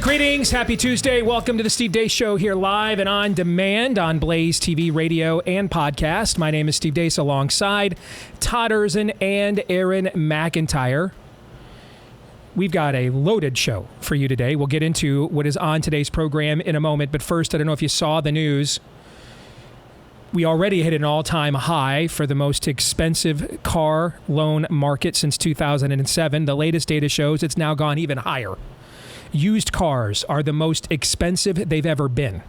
Greetings. Happy Tuesday. Welcome to the Steve Deace Show here live and on demand on BlazeTV radio and podcast. My name is Steve Deace alongside Todd Erzin and Aaron McIntyre. We've got a loaded show for you today. We'll get into what is on today's program in a moment. But first, I don't know if you saw the news. We already hit an all-time high for the most expensive car loan market since 2007. The latest data shows it's now gone even higher. Used cars are the most expensive they've ever been.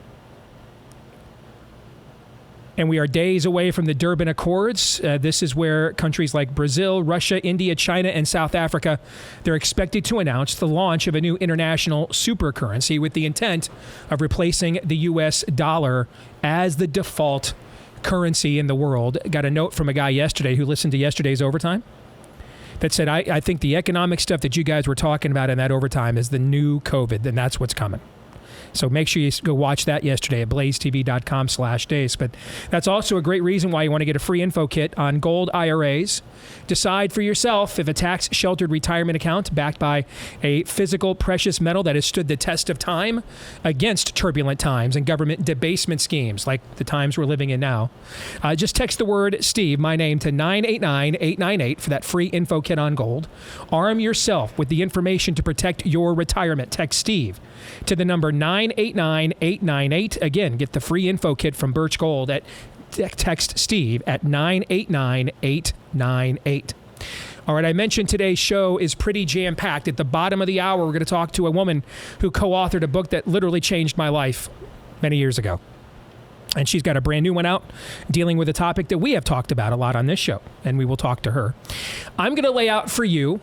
And we are days away from the Durban Accords. This is where countries like Brazil, Russia, India, China, and South Africa, they're expected to announce the launch of a new international super currency with the intent of replacing the U.S. dollar as the default currency in the world. Got a note from a guy yesterday who listened to yesterday's overtime that said, I think the economic stuff that you guys were talking about in that overtime is the new COVID, and that's what's coming. So make sure you go watch that yesterday at blazetv.com/Deace. But that's also a great reason why you want to get a free info kit on gold IRAs. Decide for yourself if a tax-sheltered retirement account backed by a physical precious metal that has stood the test of time against turbulent times and government debasement schemes like the times we're living in now. Just text the word Steve, my name, to 989-898 for that free info kit on gold. Arm yourself with the information to protect your retirement. Text Steve to the number 989-898. Again, get the free info kit from Birch Gold at text Steve at 989-898. All right, I mentioned today's show is pretty jam-packed. At the bottom of the hour, we're going to talk to a woman who co-authored a book that literally changed my life many years ago. And she's got a brand new one out dealing with a topic that we have talked about a lot on this show, and we will talk to her. I'm going to lay out for you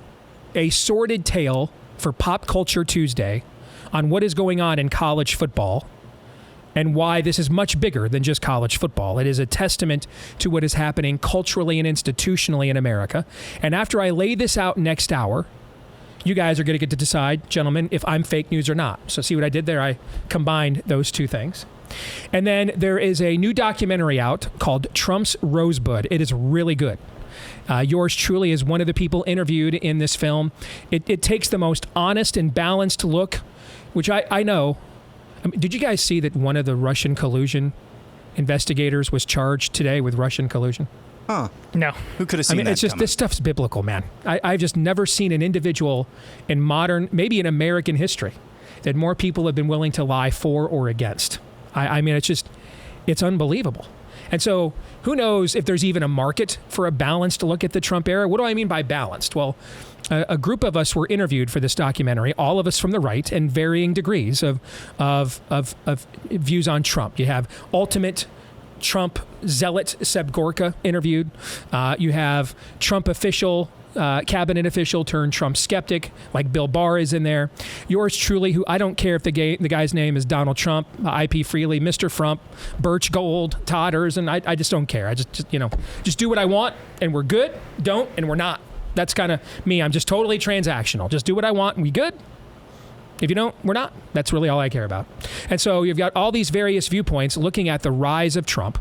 a sordid tale for Pop Culture Tuesday on what is going on in college football and why this is much bigger than just college football. It is a testament to what is happening culturally and institutionally in America. And after I lay this out next hour, you guys are going to get to decide, gentlemen, if I'm fake news or not. So see what I did there? I combined those two things. And then there is a new documentary out called Trump's Rosebud. It is really good. Yours truly is one of the people interviewed in this film. It takes the most honest and balanced look, which I know. I mean, did you guys see that one of the Russian collusion investigators was charged today with Russian collusion? Huh. No. Who could have seen that it's just, coming? This stuff's biblical, man. I've just never seen an individual in modern, maybe in American history, that more people have been willing to lie for or against. I mean, it's unbelievable. And so who knows if there's even a market for a balanced look at the Trump era? What do I mean by balanced? Well, a group of us were interviewed for this documentary, all of us from the right, and varying degrees of views on Trump. You have ultimate Trump zealot Seb Gorka interviewed. You have Trump official, cabinet official turned Trump skeptic, like Bill Barr is in there. Yours truly, who I don't care if the guy's name is Donald Trump, IP Freely, Mr. Frump, Birch Gold, Todd Erzin. I just don't care. I just do what I want, and we're good. Don't, and we're not. That's kind of me. I'm just totally transactional. Just do what I want, and we good. If you don't, we're not. That's really all I care about. And so you've got all these various viewpoints looking at the rise of Trump,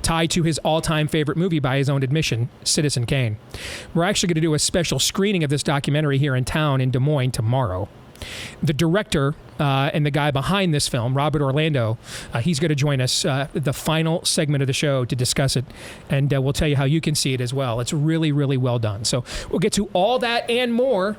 tied to his all-time favorite movie by his own admission, Citizen Kane. We're actually going to do a special screening of this documentary here in town in Des Moines tomorrow. The director and the guy behind this film, Robert Orlando, he's going to join us the final segment of the show to discuss it, and we'll tell you how you can see it as well. It's really, really well done. So we'll get to all that and more,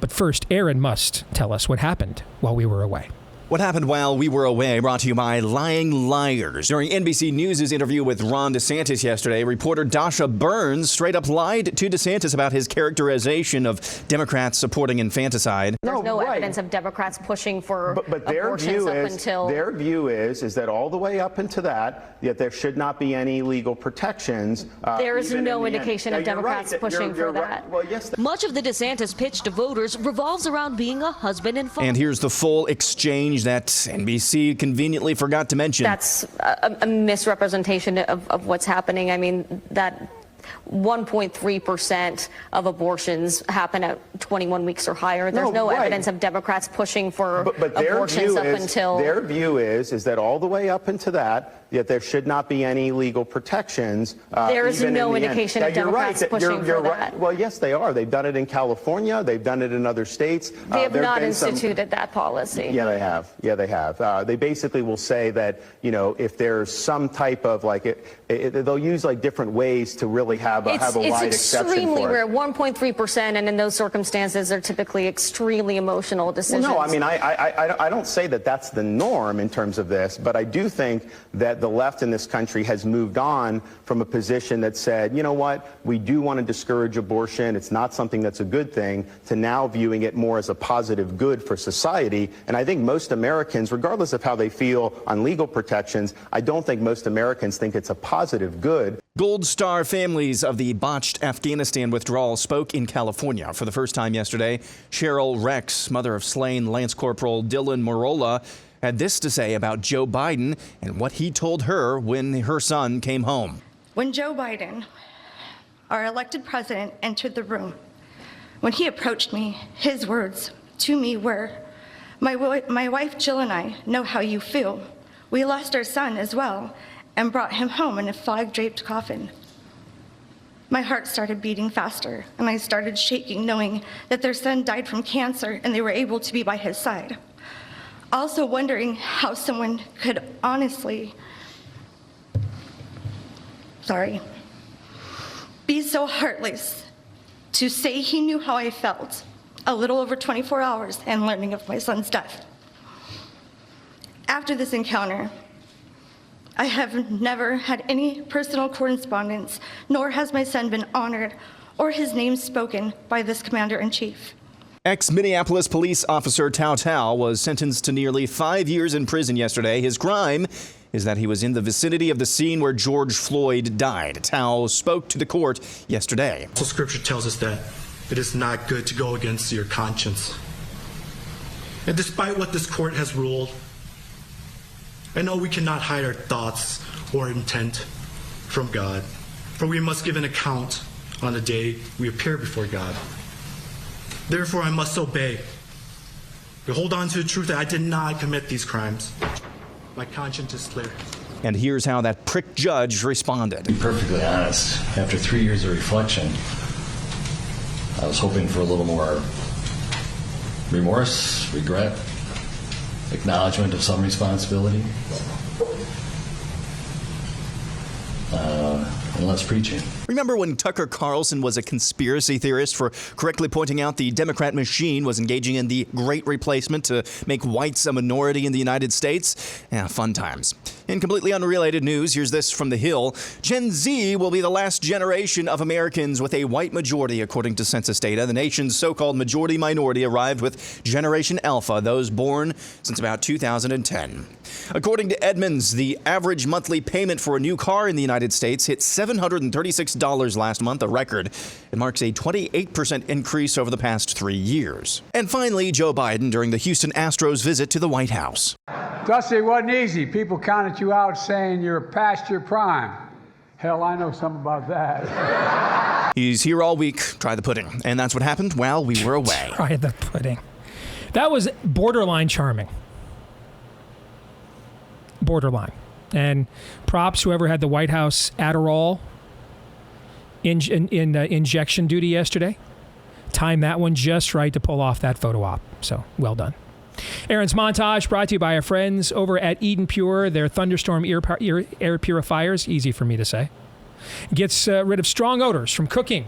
but first, Aaron must tell us what happened while we were away. What happened while we were away, brought to you by Lying Liars. During NBC News' interview with Ron DeSantis yesterday, reporter Dasha Burns straight up lied to DeSantis about his characterization of Democrats supporting infanticide. There's no evidence of Democrats pushing for abortions their view is that all the way up into that, yet there should not be any legal protections. There is no indication of Democrats pushing for that. Right. Well, yes. Much of the DeSantis pitch to voters revolves around being a husband and father. And here's the full exchange that NBC conveniently forgot to mention. That's a misrepresentation of what's happening. I mean, that 1.3% of abortions happen at 21 weeks or higher. There's no evidence of Democrats pushing for abortions up until. Their view is that all the way up into that, yet there should not be any legal protections. There is no indication of Democrats pushing for that. Well, yes, they are. They've done it in California. They've done it in other states. They have not instituted that policy. Yeah, they have. Yeah, they have. They basically will say that, you know, if there's some type of they'll use like different ways to really have a wide exception for it. It's extremely rare, 1.3%, and in those circumstances, they're typically extremely emotional decisions. Well, no, I mean, I don't say that that's the norm in terms of this, but I do think that the left in this country has moved on from a position that said, you know what, we do want to discourage abortion, it's not something that's a good thing, to now viewing it more as a positive good for society. And I think most Americans, regardless of how they feel on legal protections, I don't think most Americans think it's a positive good. Gold Star families of the botched Afghanistan withdrawal spoke in California for the first time yesterday. Cheryl Rex, mother of slain Lance Corporal Dylan Morolla, had this to say about Joe Biden and what he told her when her son came home. When Joe Biden, our elected president, entered the room, when he approached me, his words to me were, my wife Jill and I know how you feel. We lost our son as well and brought him home in a flag-draped coffin. My heart started beating faster, and I started shaking, knowing that their son died from cancer and they were able to be by his side. Also wondering how someone could honestly, be so heartless to say he knew how I felt a little over 24 hours and learning of my son's death. After this encounter, I have never had any personal correspondence, nor has my son been honored or his name spoken by this commander-in-chief. Ex-Minneapolis police officer Tao Tao was sentenced to nearly 5 years in prison yesterday. His crime is that he was in the vicinity of the scene where George Floyd died. Tao spoke to the court yesterday. So Scripture tells us that it is not good to go against your conscience. And despite what this court has ruled, I know we cannot hide our thoughts or intent from God, for we must give an account on the day we appear before God. Therefore, I must obey. We hold on to the truth that I did not commit these crimes. My conscience is clear. And here's how that prick judge responded. To be perfectly honest, after 3 years of reflection, I was hoping for a little more remorse, regret, acknowledgement of some responsibility, and less preaching. Remember when Tucker Carlson was a conspiracy theorist for correctly pointing out the Democrat machine was engaging in the Great Replacement to make whites a minority in the United States? Yeah, fun times. In completely unrelated news, here's this from The Hill. Gen Z will be the last generation of Americans with a white majority, according to census data. The nation's so-called majority minority arrived with Generation Alpha, those born since about 2010. According to Edmunds, the average monthly payment for a new car in the United States hit $736 last month, a record. It marks a 28% increase over the past 3 years. And finally, Joe Biden during the Houston Astros visit to the White House. Dusty, it wasn't easy. People counted you out saying you're past your prime. Hell, I know something about that. He's here all week. Try the pudding. And that's what happened while we were away. Try the pudding. That was borderline charming. Borderline. And props whoever had the White House Adderall injection duty yesterday. Timed that one just right to pull off that photo op. So, well done. Aaron's Montage brought to you by our friends over at Eden Pure. Their thunderstorm air purifiers, easy for me to say, gets rid of strong odors from cooking,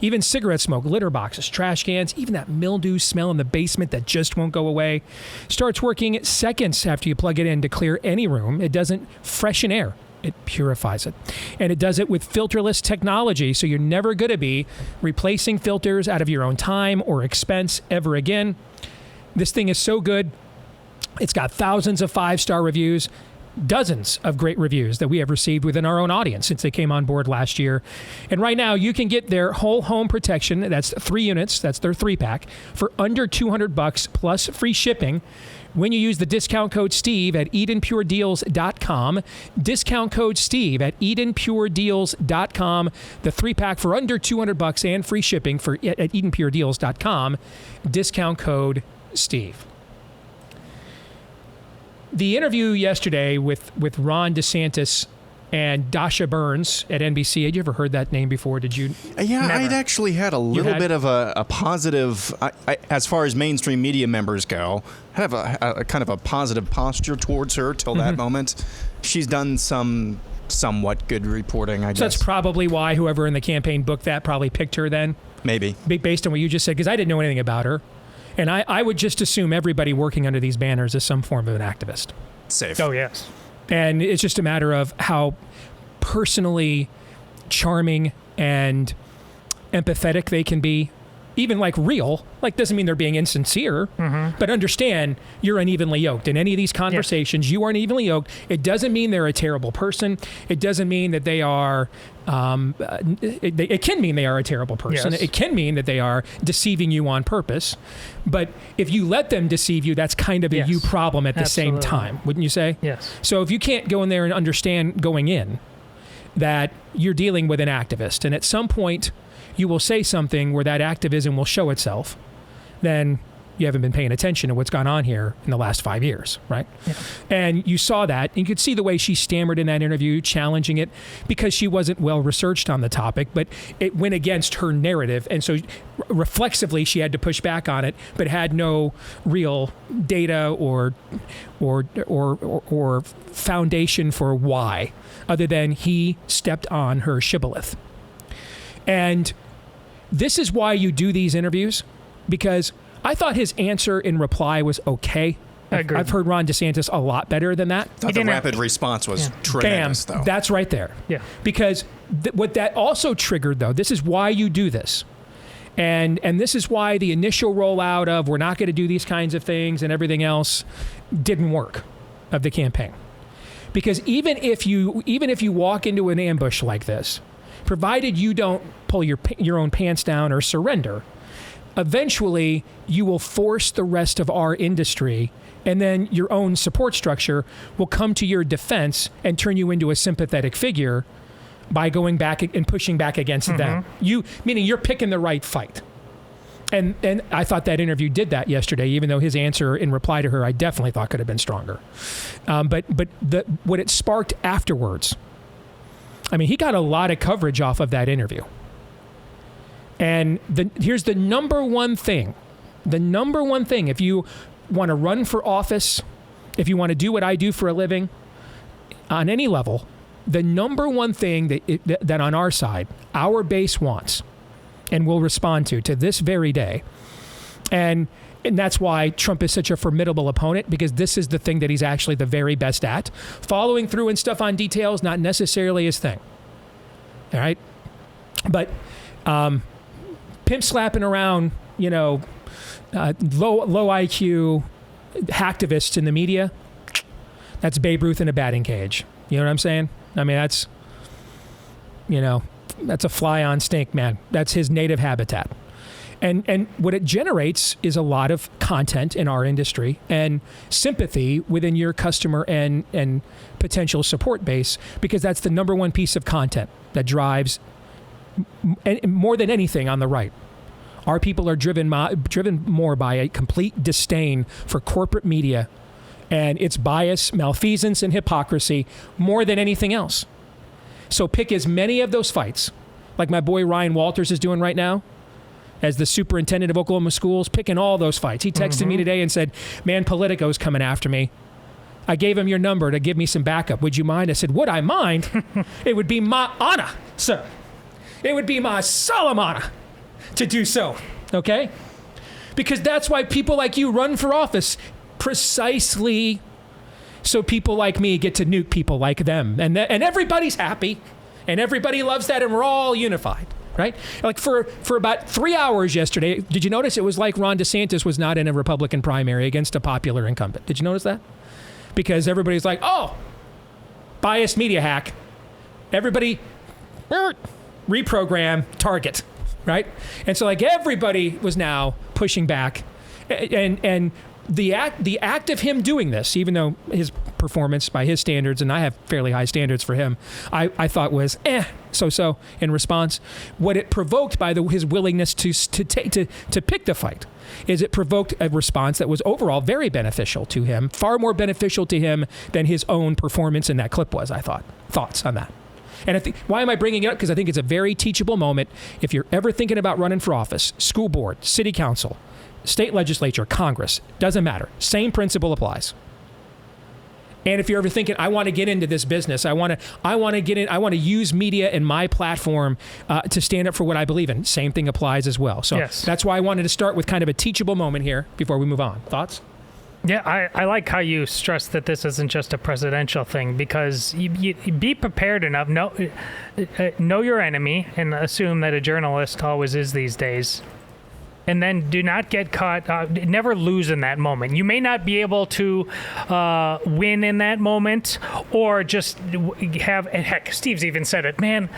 even cigarette smoke, litter boxes, trash cans, even that mildew smell in the basement that just won't go away. Starts working seconds after you plug it in to clear any room. It doesn't freshen air. It purifies it. And it does it with filterless technology, so you're never going to be replacing filters out of your own time or expense ever again. This thing is so good. It's got thousands of 5-star reviews. dozens of great reviews that we have received within our own audience since they came on board last year. And right now, you can get their whole home protection. That's 3 units. That's their 3-pack for under $200 plus free shipping when you use the discount code Steve at EdenPureDeals.com. Discount code Steve at EdenPureDeals.com. The 3-pack for under $200 and free shipping at EdenPureDeals.com. Discount code Steve. The interview yesterday with Ron DeSantis and Dasha Burns at NBC. Had you ever heard that name before? Did you? Yeah, Never. I'd actually had a little bit of a positive, as far as mainstream media members go, have a kind of a positive posture towards her till that moment. She's done some somewhat good reporting, I guess. So that's probably why whoever in the campaign booked that probably picked her then? Maybe. Based on what you just said, because I didn't know anything about her. And I would just assume everybody working under these banners is some form of an activist. Safe. Oh, yes. And it's just a matter of how personally charming and empathetic they can be. Even like real, like doesn't mean they're being insincere, but understand you're unevenly yoked. In any of these conversations, you are unevenly yoked. It doesn't mean they're a terrible person. It doesn't mean that they are, it can mean they are a terrible person. Yes. It can mean that they are deceiving you on purpose. But if you let them deceive you, that's kind of a you problem at the same time, wouldn't you say? Yes. So if you can't go in there and understand going in that you're dealing with an activist, and at some point you will say something where that activism will show itself, then you haven't been paying attention to what's gone on here in the last 5 years, right? Yeah. And you saw that. You could see the way she stammered in that interview, challenging it because she wasn't well researched on the topic, but it went against her narrative. And so reflexively, she had to push back on it, but had no real data or foundation for why, other than he stepped on her shibboleth. And this is why you do these interviews, because I thought his answer in reply was okay. I've heard Ron DeSantis a lot better than that. I thought the rapid response was tremendous, though. That's right there. Yeah. Because what that also triggered, though, this is why you do this. And this is why the initial rollout of we're not going to do these kinds of things and everything else didn't work of the campaign. Because even if you walk into an ambush like this, provided you don't pull your own pants down or surrender, eventually you will force the rest of our industry, and then your own support structure will come to your defense and turn you into a sympathetic figure by going back and pushing back against them. Meaning you're picking the right fight. And I thought that interview did that yesterday, even though his answer in reply to her I definitely thought could have been stronger. But what it sparked afterwards, I mean, he got a lot of coverage off of that interview. And here's the number one thing. The number one thing, if you want to run for office, if you want to do what I do for a living, on any level, the number one thing that on our side, our base wants and will respond to this very day, and that's why Trump is such a formidable opponent, because this is the thing that he's actually the very best at. Following through and stuff on details, not necessarily his thing. All right? But pimp slapping around, low IQ hacktivists in the media, that's Babe Ruth in a batting cage. You know what I'm saying? I mean, that's a fly on stink, man. That's his native habitat. And what it generates is a lot of content in our industry and sympathy within your customer and potential support base, because that's the number one piece of content that drives more than anything on the right. Our people are driven more by a complete disdain for corporate media and its bias, malfeasance, and hypocrisy more than anything else. So pick as many of those fights, like my boy Ryan Walters is doing right now, as the superintendent of Oklahoma schools, picking all those fights. He texted me today and said, man, Politico's coming after me. I gave him your number to give me some backup. Would you mind? I said, would I mind? It would be my honor, sir. It would be my solemn honor to do so, okay? Because that's why people like you run for office, precisely so people like me get to nuke people like them. And everybody's happy, and everybody loves that, and we're all unified. Right? Like for about 3 hours yesterday, did you notice it was like Ron DeSantis was not in a Republican primary against a popular incumbent? Did you notice that? Because everybody's like, oh, biased media hack. Everybody reprogram target, right? And so like everybody was now pushing back, and the act of him doing this, even though his performance by his standards, and I have fairly high standards for him, I thought was so in response. What it provoked by his willingness to pick the fight is it provoked a response that was overall very beneficial to him, far more beneficial to him than his own performance in that clip was, I thought. Thoughts on that? And why am I bringing it up? Because I think it's a very teachable moment. If you're ever thinking about running for office, school board, city council, state legislature, Congress, doesn't matter. Same principle applies. And if you're ever thinking, I want to get into this business, I want to use media and my platform to stand up for what I believe in. Same thing applies as well. So That's why I wanted to start with kind of a teachable moment here before we move on. Thoughts? Yeah, I like how you stress that this isn't just a presidential thing, because you be prepared enough, know your enemy, and assume that a journalist always is these days. And then do not get caught, never lose in that moment. You may not be able to win in that moment, or just have, and heck, Steve's even said it, man,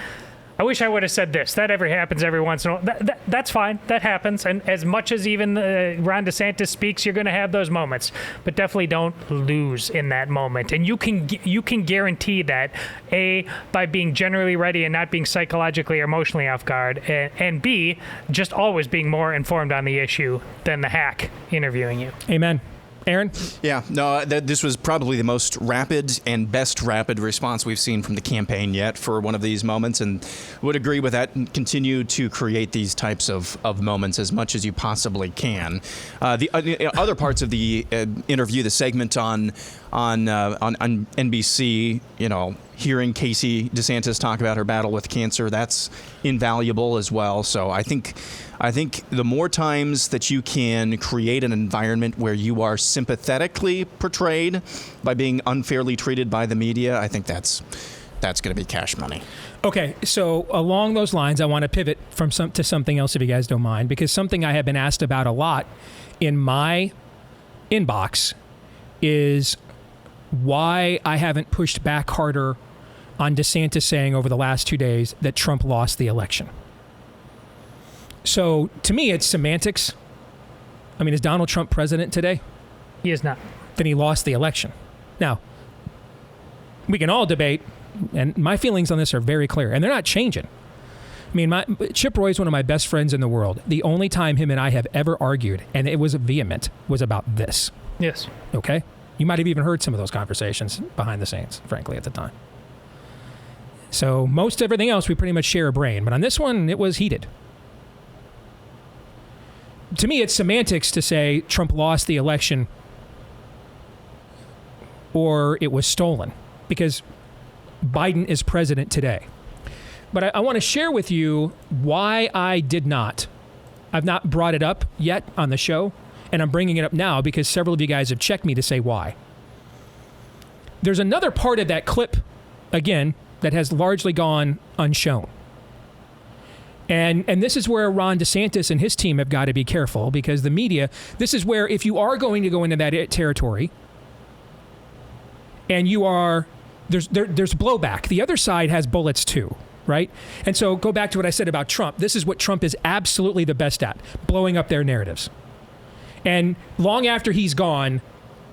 I wish I would have said this. That ever happens every once in a while. That's fine. That happens. And as much as even Ron DeSantis speaks, you're going to have those moments. But definitely don't lose in that moment. And you can guarantee that, A, by being generally ready and not being psychologically or emotionally off guard, and B, just always being more informed on the issue than the hack interviewing you. Amen. Aaron? Yeah, no, this was probably the most rapid and best rapid response we've seen from the campaign yet for one of these moments, and would agree with that, and continue to create these types of moments as much as you possibly can. The other parts of the interview, the segment on NBC, hearing Casey DeSantis talk about her battle with cancer, that's invaluable as well. So I think the more times that you can create an environment where you are sympathetically portrayed by being unfairly treated by the media, I think that's going to be cash money. Okay, so along those lines, I want to pivot to something else, if you guys don't mind, because something I have been asked about a lot in my inbox is why I haven't pushed back harder on DeSantis saying over the last 2 days that Trump lost the election. So to me, it's semantics. I mean, is Donald Trump president today? He is not. Then he lost the election. Now, we can all debate, and my feelings on this are very clear, and they're not changing. I mean, Chip Roy's one of my best friends in the world. The only time him and I have ever argued, and it was vehement, was about this. Yes. Okay? You might have even heard some of those conversations behind the scenes, frankly, at the time. So most everything else, we pretty much share a brain. But on this one, it was heated. To me, it's semantics to say Trump lost the election or it was stolen, because Biden is president today. But I want to share with you why I've not brought it up yet on the show, and I'm bringing it up now because several of you guys have checked me to say why. There's another part of that clip, again, that has largely gone unshown. And this is where Ron DeSantis and his team have got to be careful, because the media, this is where if you are going to go into that territory and there's blowback. The other side has bullets too, right? And so go back to what I said about Trump. This is what Trump is absolutely the best at, blowing up their narratives. And long after he's gone,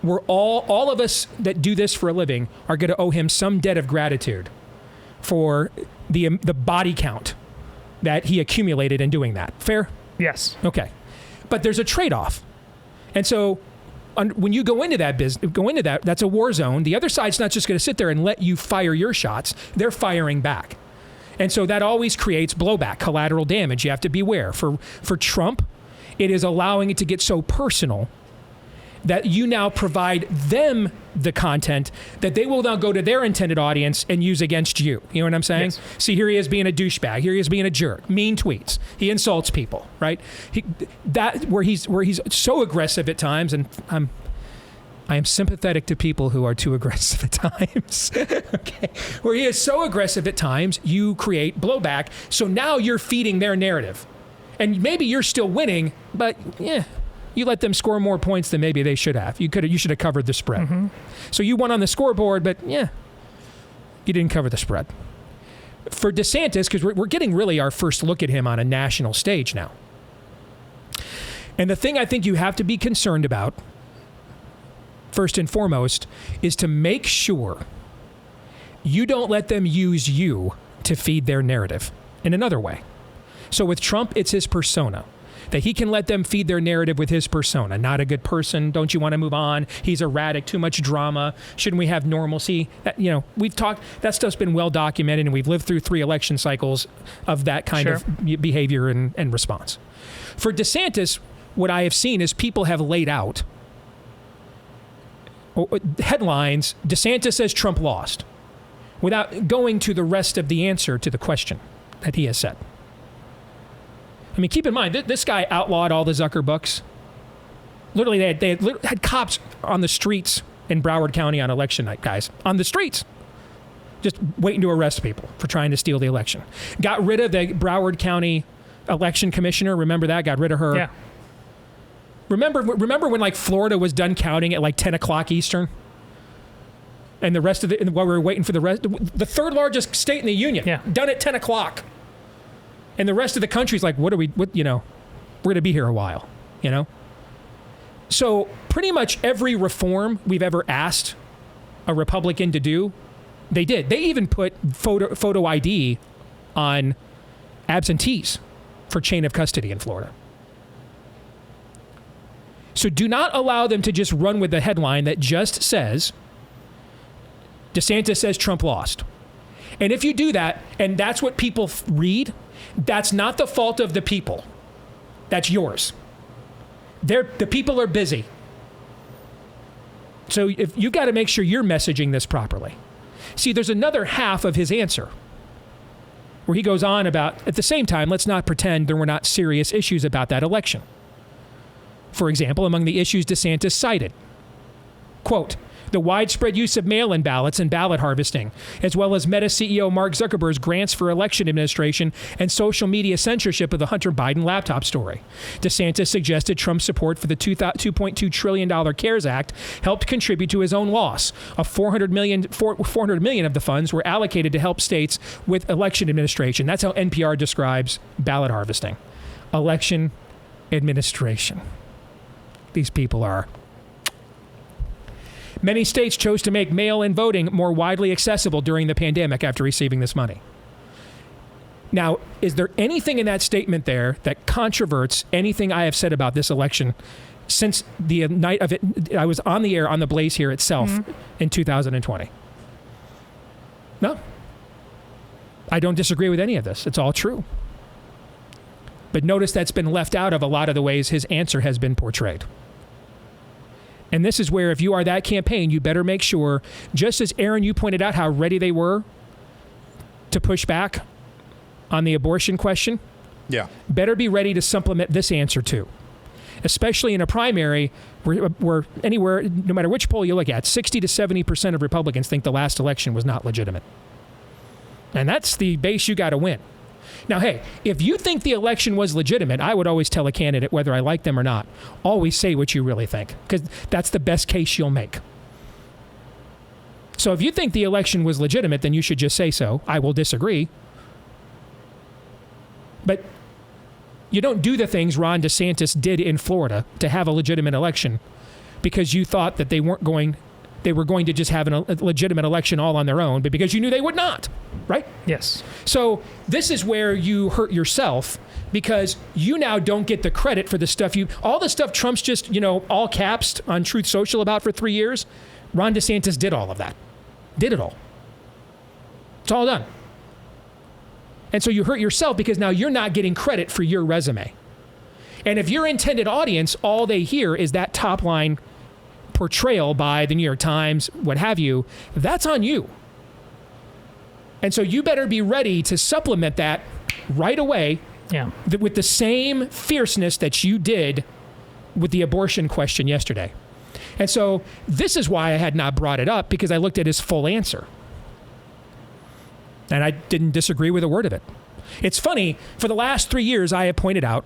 we're all of us that do this for a living are going to owe him some debt of gratitude for the body count that he accumulated in doing that. Fair? Yes. Okay. But there's a trade-off. And so when you go into that, that's a war zone. The other side's not just going to sit there and let you fire your shots. They're firing back. And so that always creates blowback, collateral damage. You have to beware. For Trump, it is allowing it to get so personal that you now provide them the content that they will now go to their intended audience and use against you. You know what I'm saying? Yes. See, here he is being a douchebag. Here he is being a jerk. Mean tweets. He insults people, right? Where he's so aggressive at times, and I am sympathetic to people who are too aggressive at times. Okay. Where he is so aggressive at times, you create blowback. So now you're feeding their narrative. And maybe you're still winning, but you let them score more points than maybe they should have. You should have covered the spread. Mm-hmm. So you won on the scoreboard, but You didn't cover the spread. For DeSantis, because we're getting really our first look at him on a national stage now. And the thing I think you have to be concerned about, first and foremost, is to make sure you don't let them use you to feed their narrative in another way. So with Trump, it's his persona. That he can let them feed their narrative with his persona. Not a good person. Don't you want to move on? He's erratic. Too much drama. Shouldn't we have normalcy? We've talked. That stuff's been well documented, and we've lived through 3 election cycles of that kind of behavior and response. For DeSantis, what I have seen is people have laid out headlines. DeSantis says Trump lost, without going to the rest of the answer to the question that he has said. I mean, keep in mind, this guy outlawed all the Zucker books. Literally, they had cops on the streets in Broward County on election night, guys. On the streets. Just waiting to arrest people for trying to steal the election. Got rid of the Broward County election commissioner. Remember that? Got rid of her. Yeah. Remember when, like, Florida was done counting at, like, 10 o'clock Eastern? And the rest of it, while we were waiting for the rest, the third largest state in the union, done at 10 o'clock. And the rest of the country's like, we're going to be here a while, So pretty much every reform we've ever asked a Republican to do, they did. They even put photo ID on absentees for chain of custody in Florida. So do not allow them to just run with the headline that just says, DeSantis says Trump lost. And if you do that, and that's what people read, that's not the fault of the people. That's yours. The people are busy. So if you got to make sure you're messaging this properly. See, there's another half of his answer where he goes on about, at the same time, let's not pretend there were not serious issues about that election. For example, among the issues DeSantis cited, quote, the widespread use of mail-in ballots and ballot harvesting, as well as Meta CEO Mark Zuckerberg's grants for election administration and social media censorship of the Hunter Biden laptop story. DeSantis suggested Trump's support for the $2.2 trillion CARES Act helped contribute to his own loss. $400 million of the funds were allocated to help states with election administration. That's how NPR describes ballot harvesting. Election administration. These people are... Many states chose to make mail-in voting more widely accessible during the pandemic after receiving this money. Now, is there anything in that statement there that controverts anything I have said about this election since the night of it? I was on the air on the Blaze here itself in 2020. No. I don't disagree with any of this. It's all true. But notice that's been left out of a lot of the ways his answer has been portrayed. And this is where, if you are that campaign, you better make sure, just as Aaron, you pointed out how ready they were to push back on the abortion question. Yeah. Better be ready to supplement this answer too. Especially in a primary where anywhere, no matter which poll you look at, 60 to 70% of Republicans think the last election was not legitimate. And that's the base you got to win. Now, hey, if you think the election was legitimate, I would always tell a candidate, whether I like them or not, always say what you really think, because that's the best case you'll make. So if you think the election was legitimate, then you should just say so. I will disagree. But you don't do the things Ron DeSantis did in Florida to have a legitimate election because you thought that they were going to just have a legitimate election all on their own, but because you knew they would not, right? Yes. So this is where you hurt yourself, because you now don't get the credit for the stuff all the stuff Trump's just, all caps on Truth Social about for 3 years. Ron DeSantis did all of that. Did it all. It's all done. And so you hurt yourself because now you're not getting credit for your resume. And if your intended audience, all they hear is that top line portrayal by the New York Times, what have you, that's on you. And so you better be ready to supplement that right away with the same fierceness that you did with the abortion question yesterday. And so this is why I had not brought it up, because I looked at his full answer. And I didn't disagree with a word of it. It's funny, for the last 3 years, I have pointed out,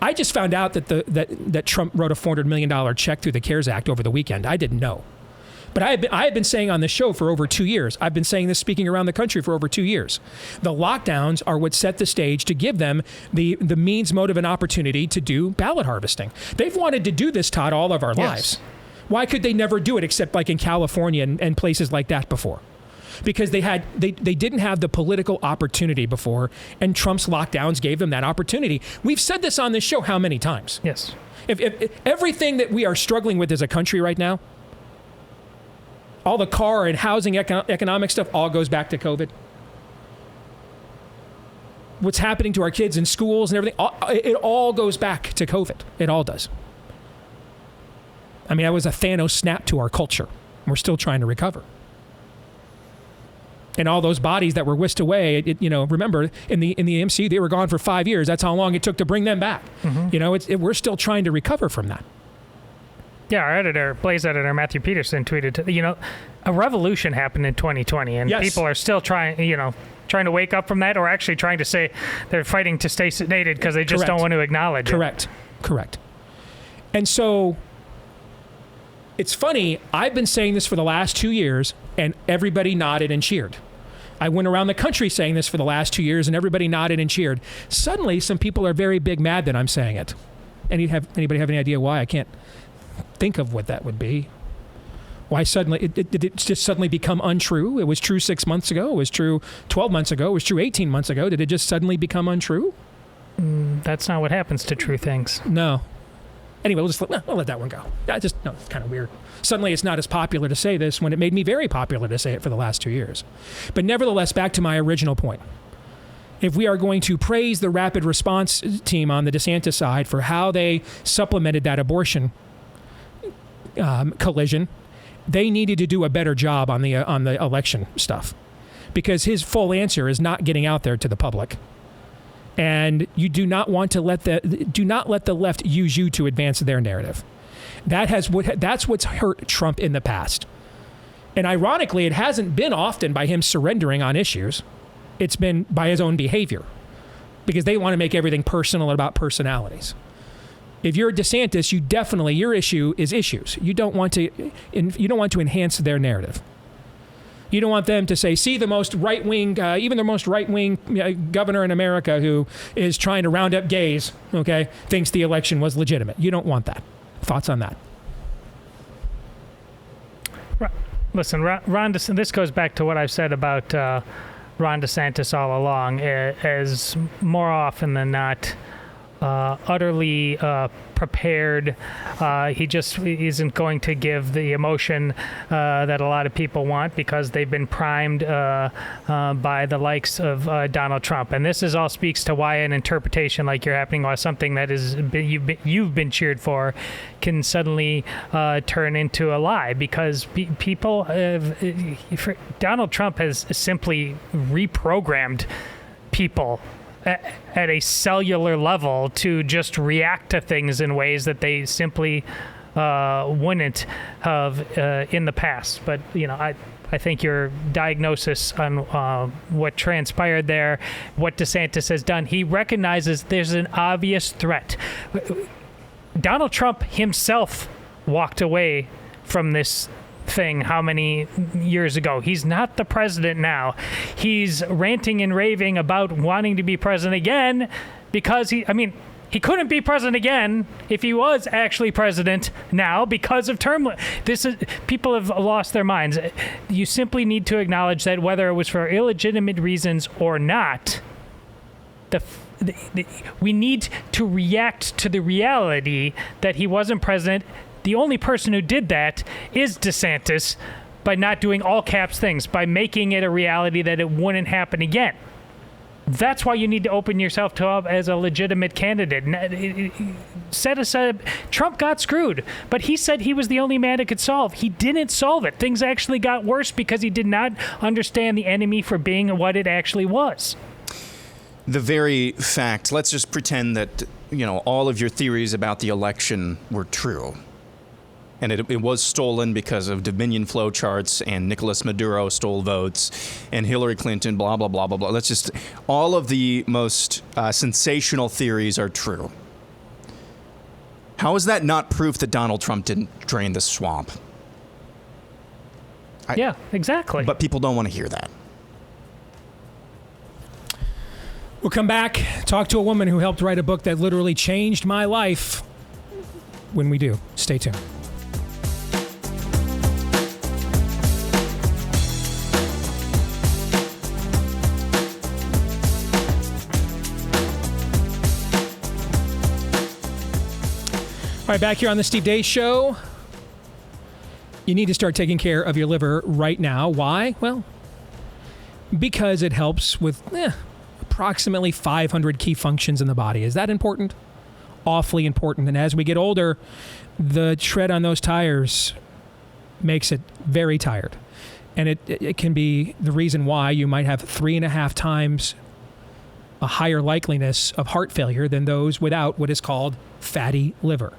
I just found out that Trump wrote a $400 million check through the CARES Act over the weekend. I didn't know. But I have been saying on the show for over 2 years, I've been saying this speaking around the country for over 2 years. The lockdowns are what set the stage to give them the means, motive, and opportunity to do ballot harvesting. They've wanted to do this, Todd, all of our lives. Why could they never do it except like in California and places like that before? Because they didn't have the political opportunity before, and Trump's lockdowns gave them that opportunity. We've said this on this show how many times? Yes. If everything that we are struggling with as a country right now, all the car and housing economic stuff all goes back to COVID. What's happening to our kids in schools and everything, it all goes back to COVID. It all does. I mean, that was a Thanos snap to our culture. We're still trying to recover. And all those bodies that were whisked away, remember, in the MCU, they were gone for 5 years. That's how long it took to bring them back. Mm-hmm. We're still trying to recover from that. Yeah, our Blaze editor, Matthew Peterson, tweeted, a revolution happened in 2020, and people are still trying to wake up from that, or actually trying to say they're fighting to stay sedated because they just don't want to acknowledge it. Correct. And so it's funny, I've been saying this for the last 2 years, and everybody nodded and cheered. I went around the country saying this for the last 2 years, and everybody nodded and cheered. Suddenly, some people are very big mad that I'm saying it. Anybody have any idea why? I can't think of what that would be. Why suddenly did it just suddenly become untrue? It was true 6 months ago. It was true 12 months ago. It was true 18 months ago. Did it just suddenly become untrue? That's not what happens to true things. No. Anyway, we'll let that one go. It's kind of weird. Suddenly it's not as popular to say this when it made me very popular to say it for the last 2 years. But nevertheless, back to my original point. If we are going to praise the rapid response team on the DeSantis side for how they supplemented that abortion collision, they needed to do a better job on the election stuff, because his full answer is not getting out there to the public. And you do not want to let the left use you to advance their narrative. That's what's hurt Trump in the past. And ironically, it hasn't been often by him surrendering on issues. It's been by his own behavior, because they want to make everything personal about personalities. If you're DeSantis, your issue is issues. You don't want to enhance their narrative. You don't want them to say, see, the most right-wing, even the most right-wing governor in America who is trying to round up gays, thinks the election was legitimate. You don't want that. Thoughts on that? Listen, Ron DeSantis, this goes back to what I've said about Ron DeSantis all along, as more often than not, utterly prepared. He just isn't going to give the emotion that a lot of people want, because they've been primed by the likes of Donald Trump. And this all speaks to why an interpretation like you're happening, or something that you've been cheered for, can suddenly turn into a lie, because Donald Trump has simply reprogrammed people at a cellular level to just react to things in ways that they simply wouldn't have in the past. But I think your diagnosis on what transpired there, what DeSantis has done, he recognizes there's an obvious threat. Donald Trump himself walked away from this thing how many years ago? He's not the president now. He's ranting and raving about wanting to be president again, because he couldn't be president again if he was actually president now, because of term. People have lost their minds. You simply need to acknowledge that whether it was for illegitimate reasons or not, we need to react to the reality that he wasn't president. The only person who did that is DeSantis, by not doing all caps things, by making it a reality that it wouldn't happen again. That's why you need to open yourself to up as a legitimate candidate. Set aside, Trump got screwed, but he said he was the only man it could solve. He didn't solve it. Things actually got worse because he did not understand the enemy for being what it actually was. The very fact, let's just pretend that, all of your theories about the election were true. And it was stolen because of Dominion flow charts, and Nicolas Maduro stole votes, and Hillary Clinton, blah, blah, blah, blah, blah. All of the most sensational theories are true. How is that not proof that Donald Trump didn't drain the swamp? Yeah, exactly. But people don't want to hear that. We'll come back, talk to a woman who helped write a book that literally changed my life. When we do, stay tuned. All right, back here on the Steve Deace Show. You need to start taking care of your liver right now. Why? Well, because it helps with approximately 500 key functions in the body. Is that important? Awfully important. And as we get older, the tread on those tires makes it very tired. And it can be the reason why you might have 3.5 times a higher likeliness of heart failure than those without what is called fatty liver.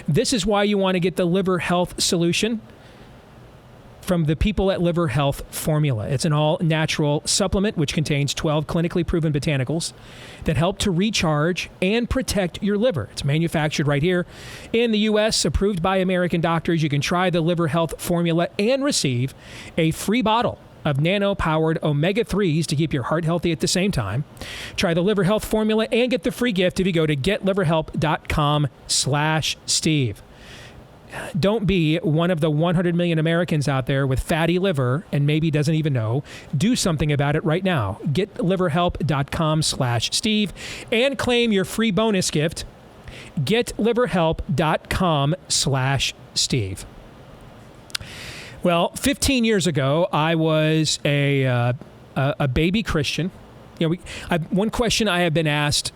This is why you want to get the liver health solution from the people at Liver Health Formula. It's an all-natural supplement which contains 12 clinically proven botanicals that help to recharge and protect your liver. It's manufactured right here in the U.S., approved by American doctors. You can try the Liver Health Formula and receive a free bottle of nano-powered omega-3s to keep your heart healthy at the same time. Try the Liver Health Formula and get the free gift if you go to getliverhelp.com/Steve. Don't be one of the 100 million Americans out there with fatty liver and maybe doesn't even know. Do something about it right now. Getliverhelp.com/Steve and claim your free bonus gift. Getliverhelp.com/Steve. Well, 15 years ago, I was a baby Christian. You know, one question I have been asked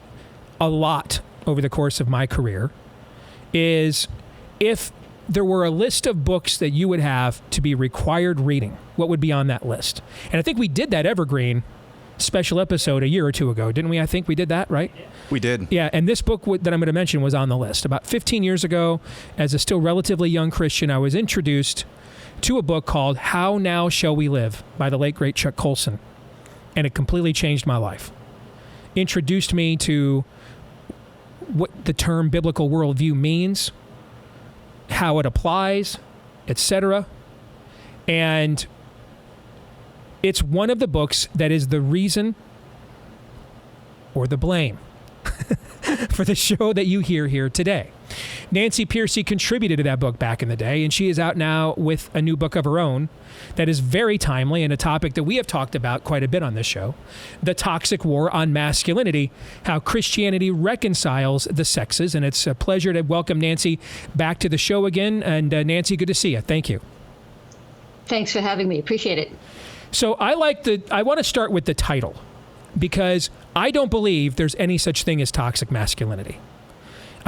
a lot over the course of my career is, if there were a list of books that you would have to be required reading, what would be on that list? And I think we did that Evergreen special episode a year or two ago, didn't we? I think we did that, right? We did. Yeah, and this book that I'm going to mention was on the list. About 15 years ago, as a still relatively young Christian, I was introduced to a book called How Now Shall We Live by the late, great Chuck Colson. And it completely changed my life. Introduced me to what the term biblical worldview means, how it applies, etc. And it's one of the books that is the reason or the blame for the show that you hear here today. Nancy Pearcey contributed to that book back in the day, and she is out now with a new book of her own that is very timely and a topic that we have talked about quite a bit on this show, The Toxic War on Masculinity, How Christianity Reconciles the Sexes. And it's a pleasure to welcome Nancy back to the show again. And Nancy, good to see you. Thank you. Thanks for having me. Appreciate it. So I want to start with the title, because I don't believe there's any such thing as toxic masculinity.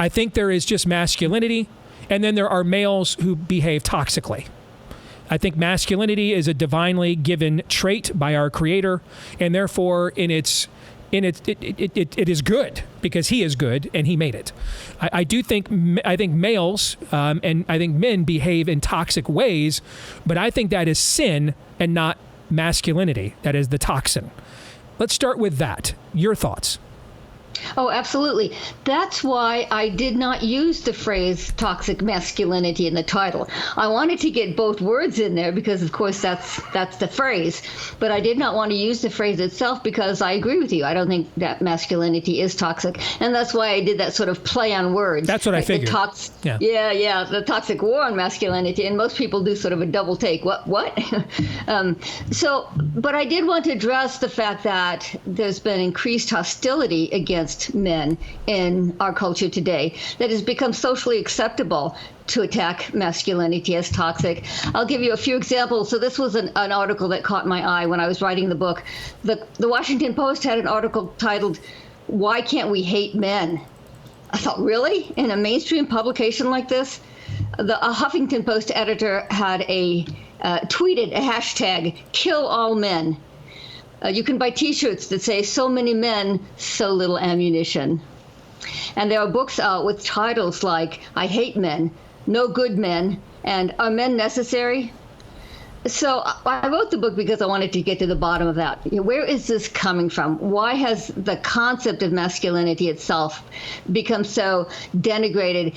I think there is just masculinity, and then there are males who behave toxically. I think masculinity is a divinely given trait by our Creator, and therefore it is good because He is good and He made it. I think males and I think men behave in toxic ways, but I think that is sin and not masculinity. That is the toxin. Let's start with that. Your thoughts? Oh, absolutely. That's why I did not use the phrase toxic masculinity in the title. I wanted to get both words in there because, of course, that's the phrase. But I did not want to use the phrase itself because I agree with you. I don't think that masculinity is toxic. And that's why I did that sort of play on words. That's what I figured. Yeah, the toxic war on masculinity. And most people do sort of a double take. What? But I did want to address the fact that there's been increased hostility against men in our culture today, that has become socially acceptable to attack masculinity as toxic. I'll give you a few examples. So this was an article that caught my eye when I was writing the book. The Washington Post had an article titled, "Why Can't We Hate Men?" I thought, really? In a mainstream publication like this? A Huffington Post editor had tweeted a hashtag, "Kill All Men." You can buy T-shirts that say, "So many men, so little ammunition." And there are books out with titles like "I Hate Men," "No Good Men," and "Are Men Necessary?" So I wrote the book because I wanted to get to the bottom of that. Where is this coming from? Why has the concept of masculinity itself become so denigrated?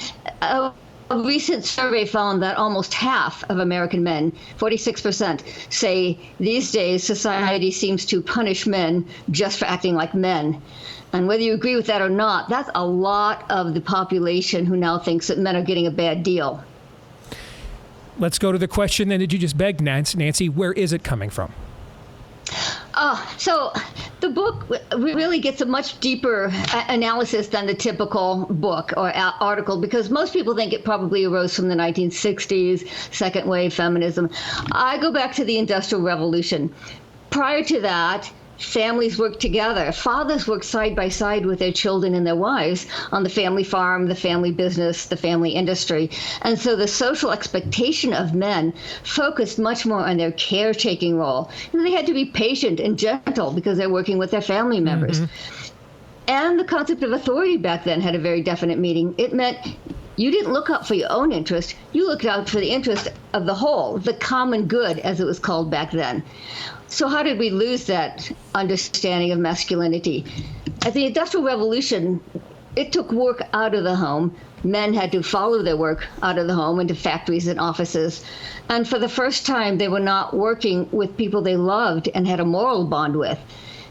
recent survey found that almost half of American men, 46%, say these days society seems to punish men just for acting like men. And whether you agree with that or not, that's a lot of the population who now thinks that men are getting a bad deal. Let's go to the question then that you just begged, Nancy. Where is it coming from? So the book really gets a much deeper analysis than the typical book or article, because most people think it probably arose from the 1960s, second wave feminism. I go back to the Industrial Revolution. Prior to that, families worked together. Fathers worked side by side with their children and their wives on the family farm, the family business, the family industry. And so the social expectation of men focused much more on their caretaking role. And they had to be patient and gentle because they're working with their family members. And the concept of authority back then had a very definite meaning. It meant you didn't look out for your own interest. You looked out for the interest of the whole, the common good, as it was called back then. So how did we lose that understanding of masculinity? At the Industrial Revolution, it took work out of the home. Men had to follow their work out of the home into factories and offices. And for the first time, they were not working with people they loved and had a moral bond with.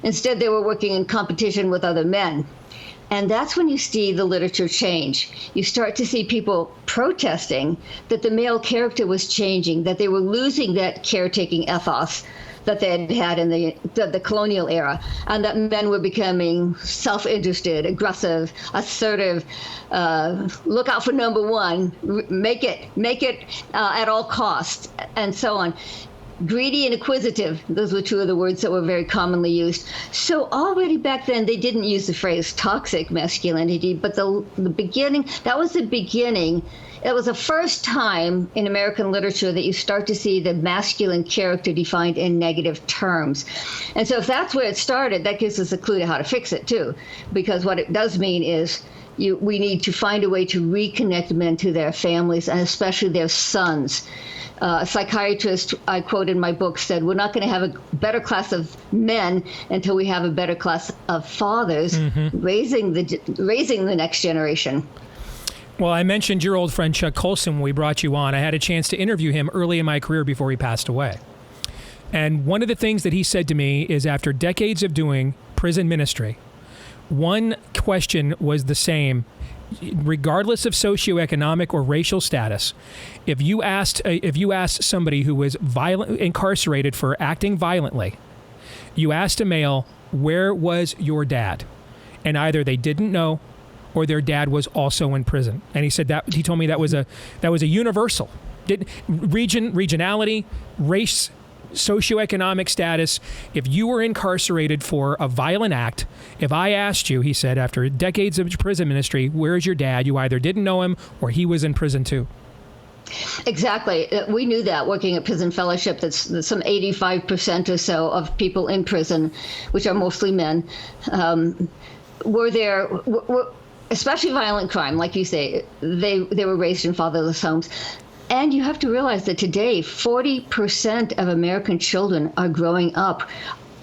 Instead, they were working in competition with other men. And that's when you see the literature change. You start to see people protesting that the male character was changing, that they were losing that caretaking ethos that they had in the colonial era, and that men were becoming self-interested, aggressive, assertive, look out for number one, make it at all costs, and so on. Greedy and inquisitive, those were two of the words that were very commonly used. So already back then, they didn't use the phrase toxic masculinity, but the beginning, that was the beginning. It was the first time in American literature that you start to see the masculine character defined in negative terms. And so if that's where it started, that gives us a clue to how to fix it too. Because what it does mean is we need to find a way to reconnect men to their families, and especially their sons. A psychiatrist I quote in my book said, we're not going to have a better class of men until we have a better class of fathers raising the next generation. Well, I mentioned your old friend Chuck Colson when we brought you on. I had a chance to interview him early in my career before he passed away. And one of the things that he said to me is, after decades of doing prison ministry, one question was the same, regardless of socioeconomic or racial status. If you asked somebody who was incarcerated for acting violently, you asked a male, where was your dad? And either they didn't know, or their dad was also in prison. And he said that, he told me that was a universal. Regionality, race, socioeconomic status. If you were incarcerated for a violent act, if I asked you, he said, after decades of prison ministry, where's your dad? You either didn't know him or he was in prison too. Exactly. We knew that working at Prison Fellowship, that's some 85% or so of people in prison, which are mostly men, were there, especially violent crime, like you say, they were raised in fatherless homes. And you have to realize that today, 40% of American children are growing up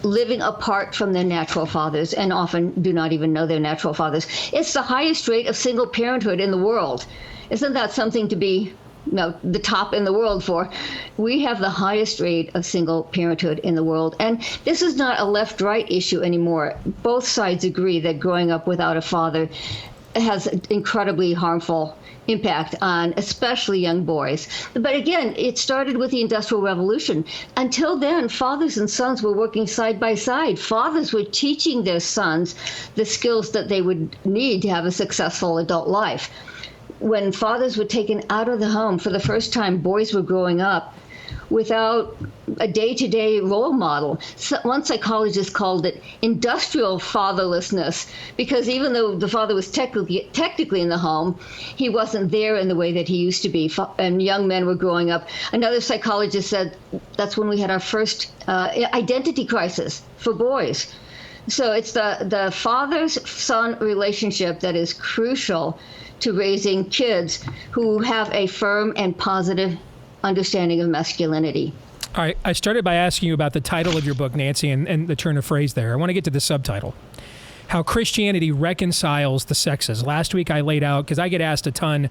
living apart from their natural fathers, and often do not even know their natural fathers. It's the highest rate of single parenthood in the world. Isn't that something to be the top in the world for? We have the highest rate of single parenthood in the world. And this is not a left-right issue anymore. Both sides agree that growing up without a father has incredibly harmful impact on especially young boys. But again, it started with the Industrial Revolution. Until then, fathers and sons were working side by side. Fathers were teaching their sons the skills that they would need to have a successful adult life. When fathers were taken out of the home, for the first time, boys were growing up without a day-to-day role model. So one psychologist called it industrial fatherlessness, because even though the father was technically in the home, he wasn't there in the way that he used to be, and young men were growing up. Another psychologist said that's when we had our first identity crisis for boys. So it's the father-son relationship that is crucial to raising kids who have a firm and positive understanding of masculinity. All right, I started by asking you about the title of your book, Nancy, and the turn of phrase there. I want to get to the subtitle. how Christianity reconciles the sexes. Last week I laid out, because I get asked a ton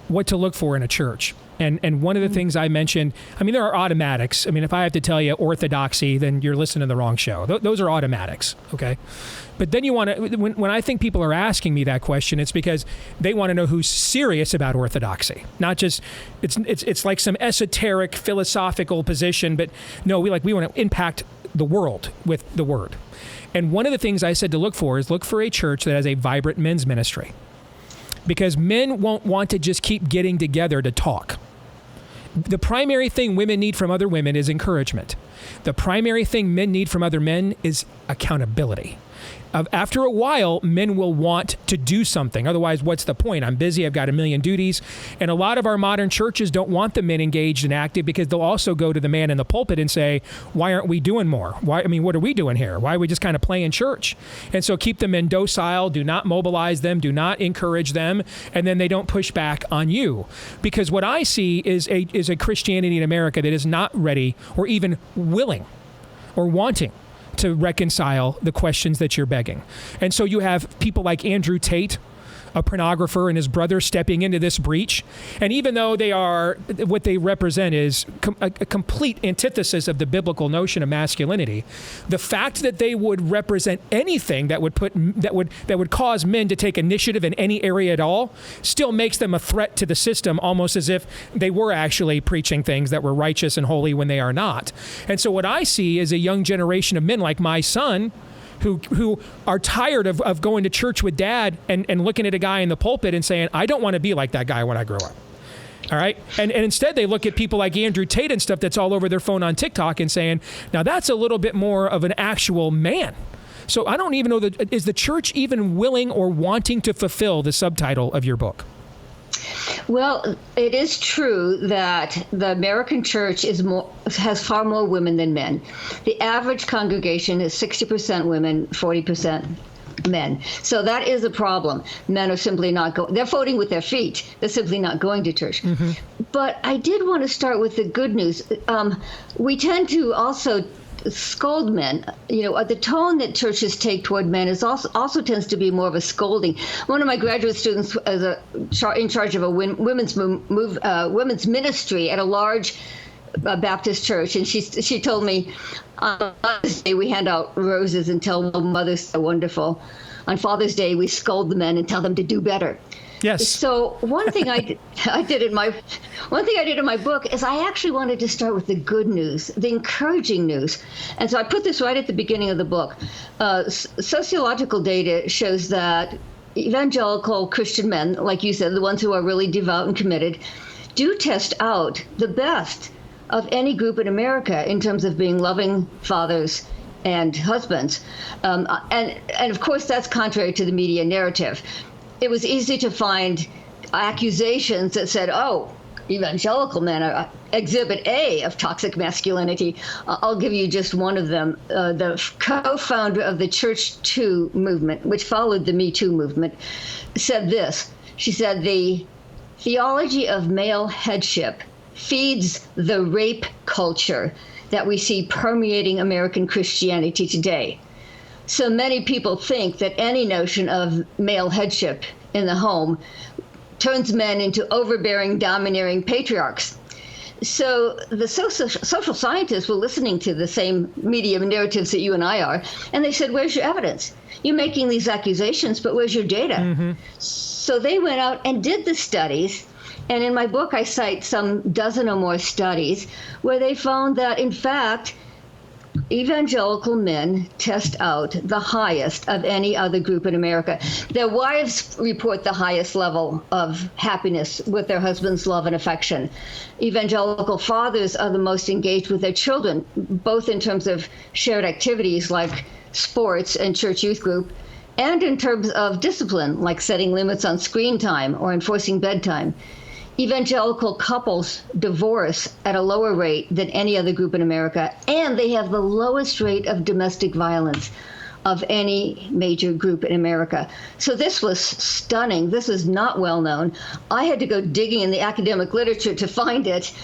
what to look for in a church. And one of the things I mentioned, I mean, there are automatics. I mean, if I have to tell you orthodoxy, then you're listening to the wrong show. Those are automatics, okay? But then you want to, when I think people are asking me that question, it's because they want to know who's serious about orthodoxy. Not just, it's like some esoteric philosophical position, but no, we want to impact the world with the word. And one of the things I said to look for is look for a church that has a vibrant men's ministry. Because men won't want to just keep getting together to talk. The primary thing women need from other women is encouragement. The primary thing men need from other men is accountability. After a while, men will want to do something. Otherwise, what's the point? I'm busy. I've got a million duties. And a lot of our modern churches don't want the men engaged and active because they'll also go to the man in the pulpit and say, why aren't we doing more? What are we doing here? Why are we just kind of playing church? And so keep the men docile. Do not mobilize them. Do not encourage them. And then they don't push back on you. Because what I see is a Christianity in America that is not ready or even willing or wanting to reconcile the questions that you're begging. And so you have people like Andrew Tate, a pornographer, and his brother stepping into this breach. And even though they are, what they represent is a complete antithesis of the biblical notion of masculinity, the fact that they would represent anything that would cause men to take initiative in any area at all still makes them a threat to the system, almost as if they were actually preaching things that were righteous and holy when they are not. And so what I see is a young generation of men like my son who are tired of going to church with dad and looking at a guy in the pulpit and saying, I don't want to be like that guy when I grow up. All right. And instead they look at people like Andrew Tate and stuff that's all over their phone on TikTok and saying, now that's a little bit more of an actual man. So I don't even know is the church even willing or wanting to fulfill the subtitle of your book? Well, it is true that the American church has far more women than men. The average congregation is 60% women, 40% men. So that is a problem. Men are simply not going. They're voting with their feet. They're simply not going to church. Mm-hmm. But I did want to start with the good news. We tend to also scold men. The tone that churches take toward men is also tends to be more of a scolding. One of my graduate students is in charge of a women's ministry at a large Baptist church, and she told me, on Mother's Day we hand out roses and tell mothers they're wonderful. On Father's Day we scold the men and tell them to do better. Yes. So one thing I did in my book is I actually wanted to start with the good news, the encouraging news. And so I put this right at the beginning of the book. Sociological data shows that evangelical Christian men, like you said, the ones who are really devout and committed, do test out the best of any group in America in terms of being loving fathers and husbands. And of course, that's contrary to the media narrative. It was easy to find accusations that said, oh, evangelical men are exhibit A of toxic masculinity. I'll give you just one of them. The co-founder of the Church Too movement, which followed the Me Too movement, said this. She said, the theology of male headship feeds the rape culture that we see permeating American Christianity today. So many people think that any notion of male headship in the home turns men into overbearing, domineering patriarchs. So the social scientists were listening to the same media narratives that you and I are, and they said, where's your evidence? You're making these accusations, but where's your data? Mm-hmm. So they went out and did the studies. And in my book, I cite some dozen or more studies where they found that, in fact, evangelical men test out the highest of any other group in America. Their wives report the highest level of happiness with their husband's love and affection. Evangelical fathers are the most engaged with their children, both in terms of shared activities like sports and church youth group, and in terms of discipline, like setting limits on screen time or enforcing bedtime. Evangelical couples divorce at a lower rate than any other group in America, and they have the lowest rate of domestic violence. of any major group in America. So this was stunning. This is not well known. I had to go digging in the academic literature to find it.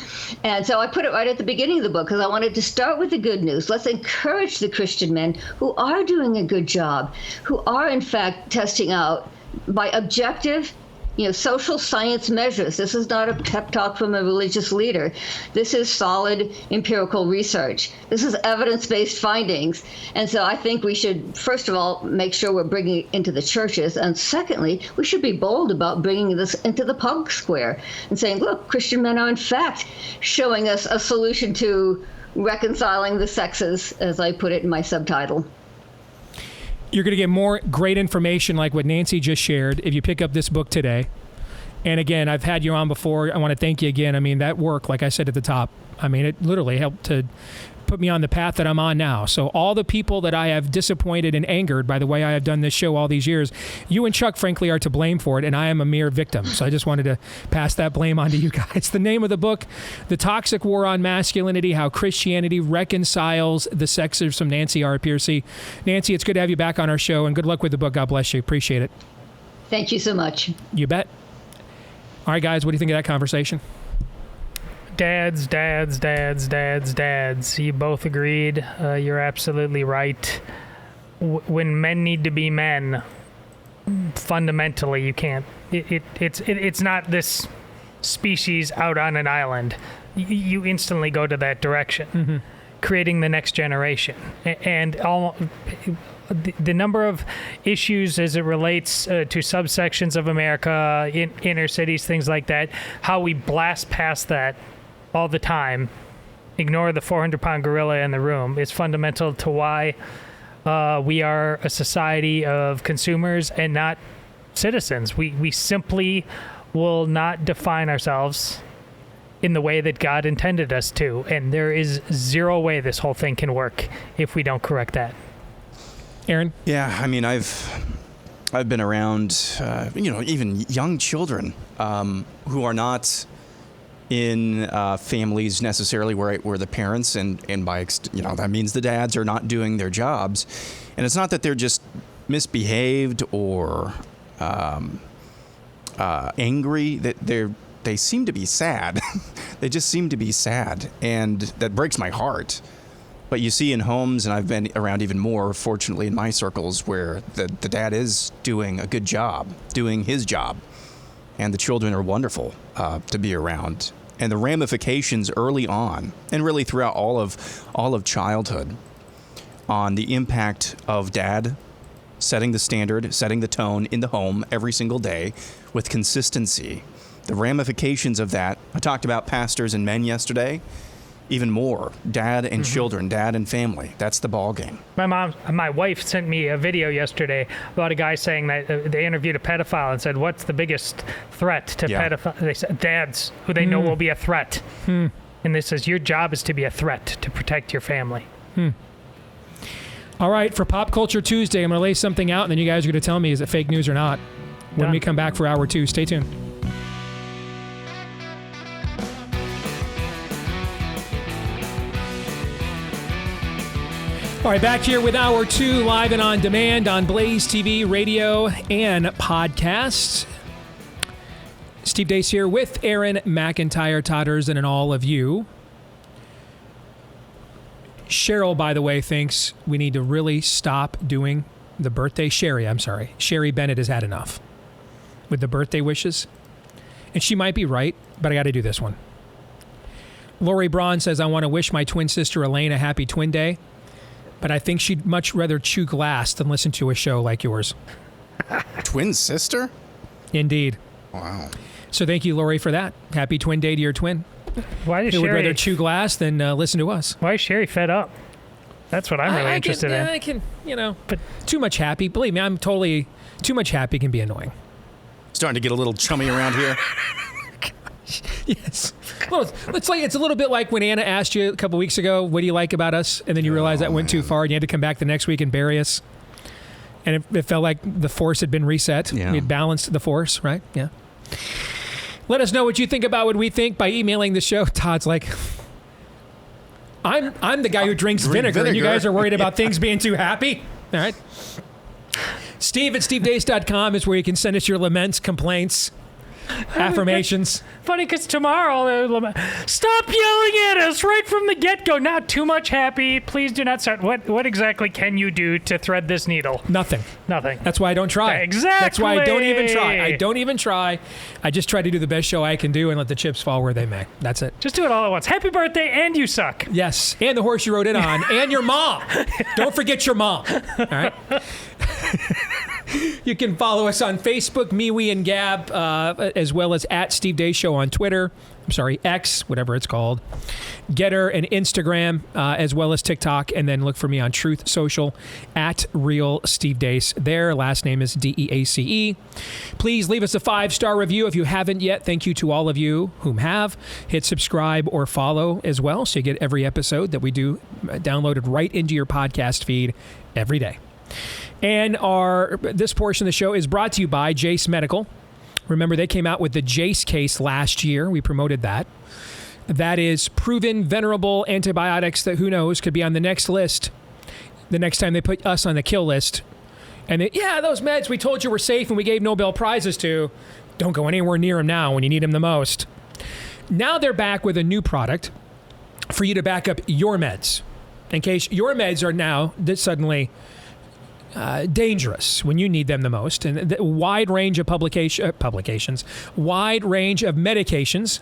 And so I put it right at the beginning of the book because I wanted to start with the good news. Let's encourage the Christian men who are doing a good job, who are in fact testing out by objective, social science measures. This is not a pep talk from a religious leader. This is solid empirical research. This is evidence-based findings. And so I think we should, first of all, make sure we're bringing it into the churches. And secondly, we should be bold about bringing this into the public square and saying, look, Christian men are in fact showing us a solution to reconciling the sexes, as I put it in my subtitle. You're going to get more great information like what Nancy just shared if you pick up this book today. And again, I've had you on before. I want to thank you again. I mean, that work, like I said at the top, it literally helped to put me on the path that I'm on now. So all the people that I have disappointed and angered by the way I have done this show all these years, you and Chuck, frankly, are to blame for it, and I am a mere victim. So I just wanted to pass that blame on to you guys. The name of the book, The Toxic War on Masculinity, How Christianity Reconciles the Sexes, from Nancy R. Pearcey. Nancy, it's good to have you back on our show, and good luck with the book. God bless you. Appreciate it. Thank you so much. You bet. All right, guys, what do you think of that conversation? Dads. You both agreed. You're absolutely right. When men need to be men, fundamentally, you can't. It's not this species out on an island. You instantly go to that direction, creating the next generation. And the number of issues as it relates to subsections of America, in inner cities, things like that, how we blast past that all the time, ignore the 400-pound gorilla in the room, is fundamental to why we are a society of consumers and not citizens. We simply will not define ourselves in the way that God intended us to, and there is zero way this whole thing can work if we don't correct that. Aaron? Yeah, I've been around, even young children who are not in families necessarily where the parents and that means the dads are not doing their jobs. And it's not that they're just misbehaved or angry, that they seem to be sad. They just seem to be sad, and that breaks my heart. But you see in homes, and I've been around even more, fortunately, in my circles, where the dad is doing a good job, doing his job, and the children are wonderful to be around. And the ramifications early on, and really throughout all of childhood, on the impact of dad setting the standard, setting the tone in the home every single day with consistency. The ramifications of that, I talked about pastors and men yesterday. Even more, dad and children, dad and family. That's the ball game. My wife sent me a video yesterday about a guy saying that they interviewed a pedophile and said, "What's the biggest threat to pedophiles?" They said, "Dads, who they know will be a threat." And this says, your job is to be a threat to protect your family. All right, for Pop Culture Tuesday, I'm going to lay something out, and then you guys are going to tell me is it fake news or not when we come back for Hour 2. Stay tuned. All right, back here with Hour 2, live and on demand on Blaze TV, radio, and podcasts. Steve Deace here with Aaron McIntyre, Todders, and all of you. Cheryl, by the way, thinks we need to really stop doing the birthday. Sherry Bennett has had enough with the birthday wishes. And she might be right, but I got to do this one. Lori Braun says, I want to wish my twin sister Elaine a happy Twin Day. But I think she'd much rather chew glass than listen to a show like yours. Twin sister? Indeed. Wow. So thank you, Lori, for that. Happy Twin Day to your twin. Why is Who Sherry would rather chew glass than listen to us? Why is Sherry fed up? That's what I'm really interested in. I can, but too much happy. Believe me, too much happy can be annoying. Starting to get a little chummy around here. Yes. Well, it's a little bit like when Anna asked you a couple weeks ago, what do you like about us? And then you realized that went too far and you had to come back the next week and bury us. And it felt like the force had been reset. Yeah. We had balanced the force, right? Yeah. Let us know what you think about what we think by emailing the show. Todd's like, I'm the guy who drinks vinegar, and you guys are worried about things being too happy? All right. Steve at stevedeace.com is where you can send us your laments, complaints, affirmations. Funny because tomorrow, stop yelling at us right from the get-go. Not too much happy. Please do not start. What exactly can you do to thread this needle? Nothing. That's why I don't try. Exactly. That's why I don't even try. I don't even try. I just try to do the best show I can do and let the chips fall where they may. That's it. Just do it all at once. Happy birthday, and you suck. Yes, and the horse you rode in on, and your mom. Don't forget your mom. All right. You can follow us on Facebook, MeWe and Gab, as well as at Steve Deace Show on Twitter. I'm sorry, X, whatever it's called. Getter and Instagram, as well as TikTok. And then look for me on Truth Social at Real Steve Deace. Their last name is Deace. Please leave us a 5-star review if you haven't yet. Thank you to all of you whom have. Hit subscribe or follow as well so you get every episode that we do downloaded right into your podcast feed every day. And this portion of the show is brought to you by Jace Medical. Remember, they came out with the Jace case last year. We promoted that. That is proven, venerable antibiotics that, who knows, could be on the next list the next time they put us on the kill list. And those meds we told you were safe and we gave Nobel Prizes to, don't go anywhere near them now when you need them the most. Now they're back with a new product for you to back up your meds, in case your meds are now suddenly dangerous when you need them the most. And the wide range of publications, wide range of medications,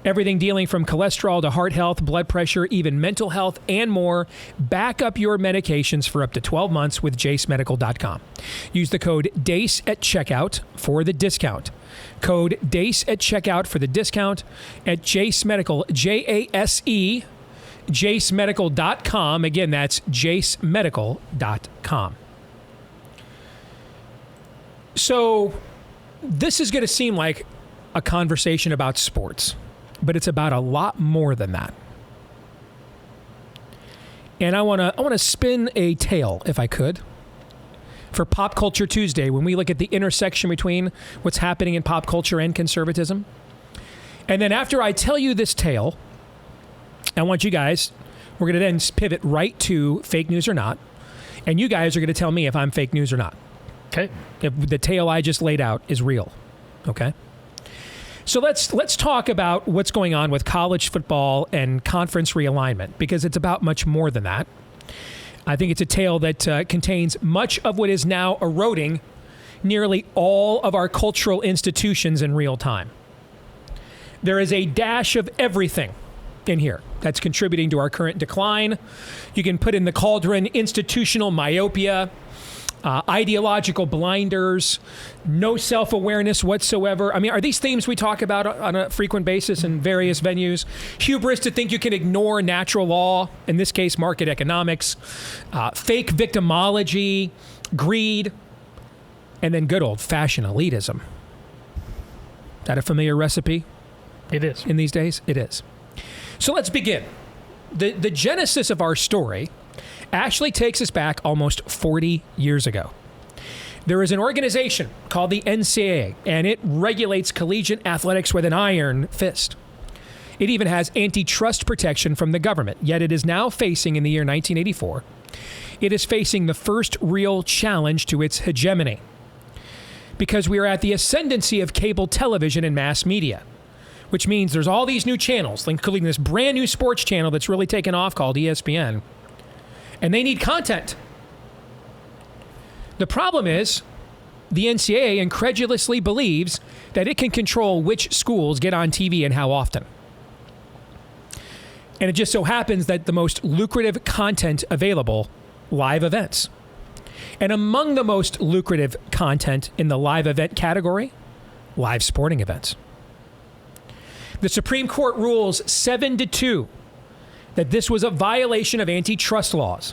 everything dealing from cholesterol to heart health, blood pressure, even mental health, and more. Back up your medications for up to 12 months with JaceMedical.com. Use the code DACE at checkout for the discount. Code DACE at checkout for the discount at Jace Medical, JASE, JaceMedical.com. Again, that's JaceMedical.com. So this is going to seem like a conversation about sports, but it's about a lot more than that. And I want to spin a tale, if I could, for Pop Culture Tuesday, when we look at the intersection between what's happening in pop culture and conservatism. And then after I tell you this tale, I want you guys, we're going to then pivot right to fake news or not. And you guys are going to tell me if I'm fake news or not. Okay. If the tale I just laid out is real. Okay. So let's talk about what's going on with college football and conference realignment, because it's about much more than that. I think it's a tale that contains much of what is now eroding nearly all of our cultural institutions in real time. There is a dash of everything in here that's contributing to our current decline. You can put in the Cauldron institutional myopia, ideological blinders, no self-awareness whatsoever. I mean, are these themes we talk about on a frequent basis in various venues? Hubris to think you can ignore natural law, in this case, market economics, fake victimology, greed, and then good old-fashioned elitism. Is that a familiar recipe? It is. In these days? It is. So let's begin. The genesis of our story actually takes us back almost 40 years ago. There is an organization called the NCAA, and it regulates collegiate athletics with an iron fist. It even has antitrust protection from the government, yet it is now facing, in the year 1984, it is facing the first real challenge to its hegemony. Because we are at the ascendancy of cable television and mass media, which means there's all these new channels, including this brand new sports channel that's really taken off called ESPN. And they need content. The problem is the NCAA incredulously believes that it can control which schools get on TV and how often. And it just so happens that the most lucrative content available, live events. And among the most lucrative content in the live event category, live sporting events. The Supreme Court rules 7-2 that this was a violation of antitrust laws,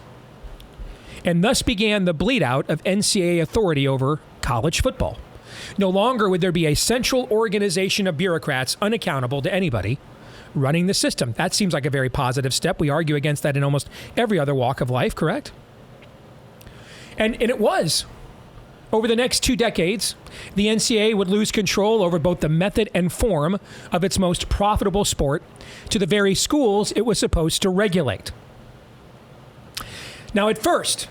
and thus began the bleed out of NCAA authority over college football. No longer would there be a central organization of bureaucrats unaccountable to anybody running the system. That seems like a very positive step. We argue against that in almost every other walk of life, correct? And it was. Over the next 2 decades, the NCAA would lose control over both the method and form of its most profitable sport to the very schools it was supposed to regulate. Now, at first,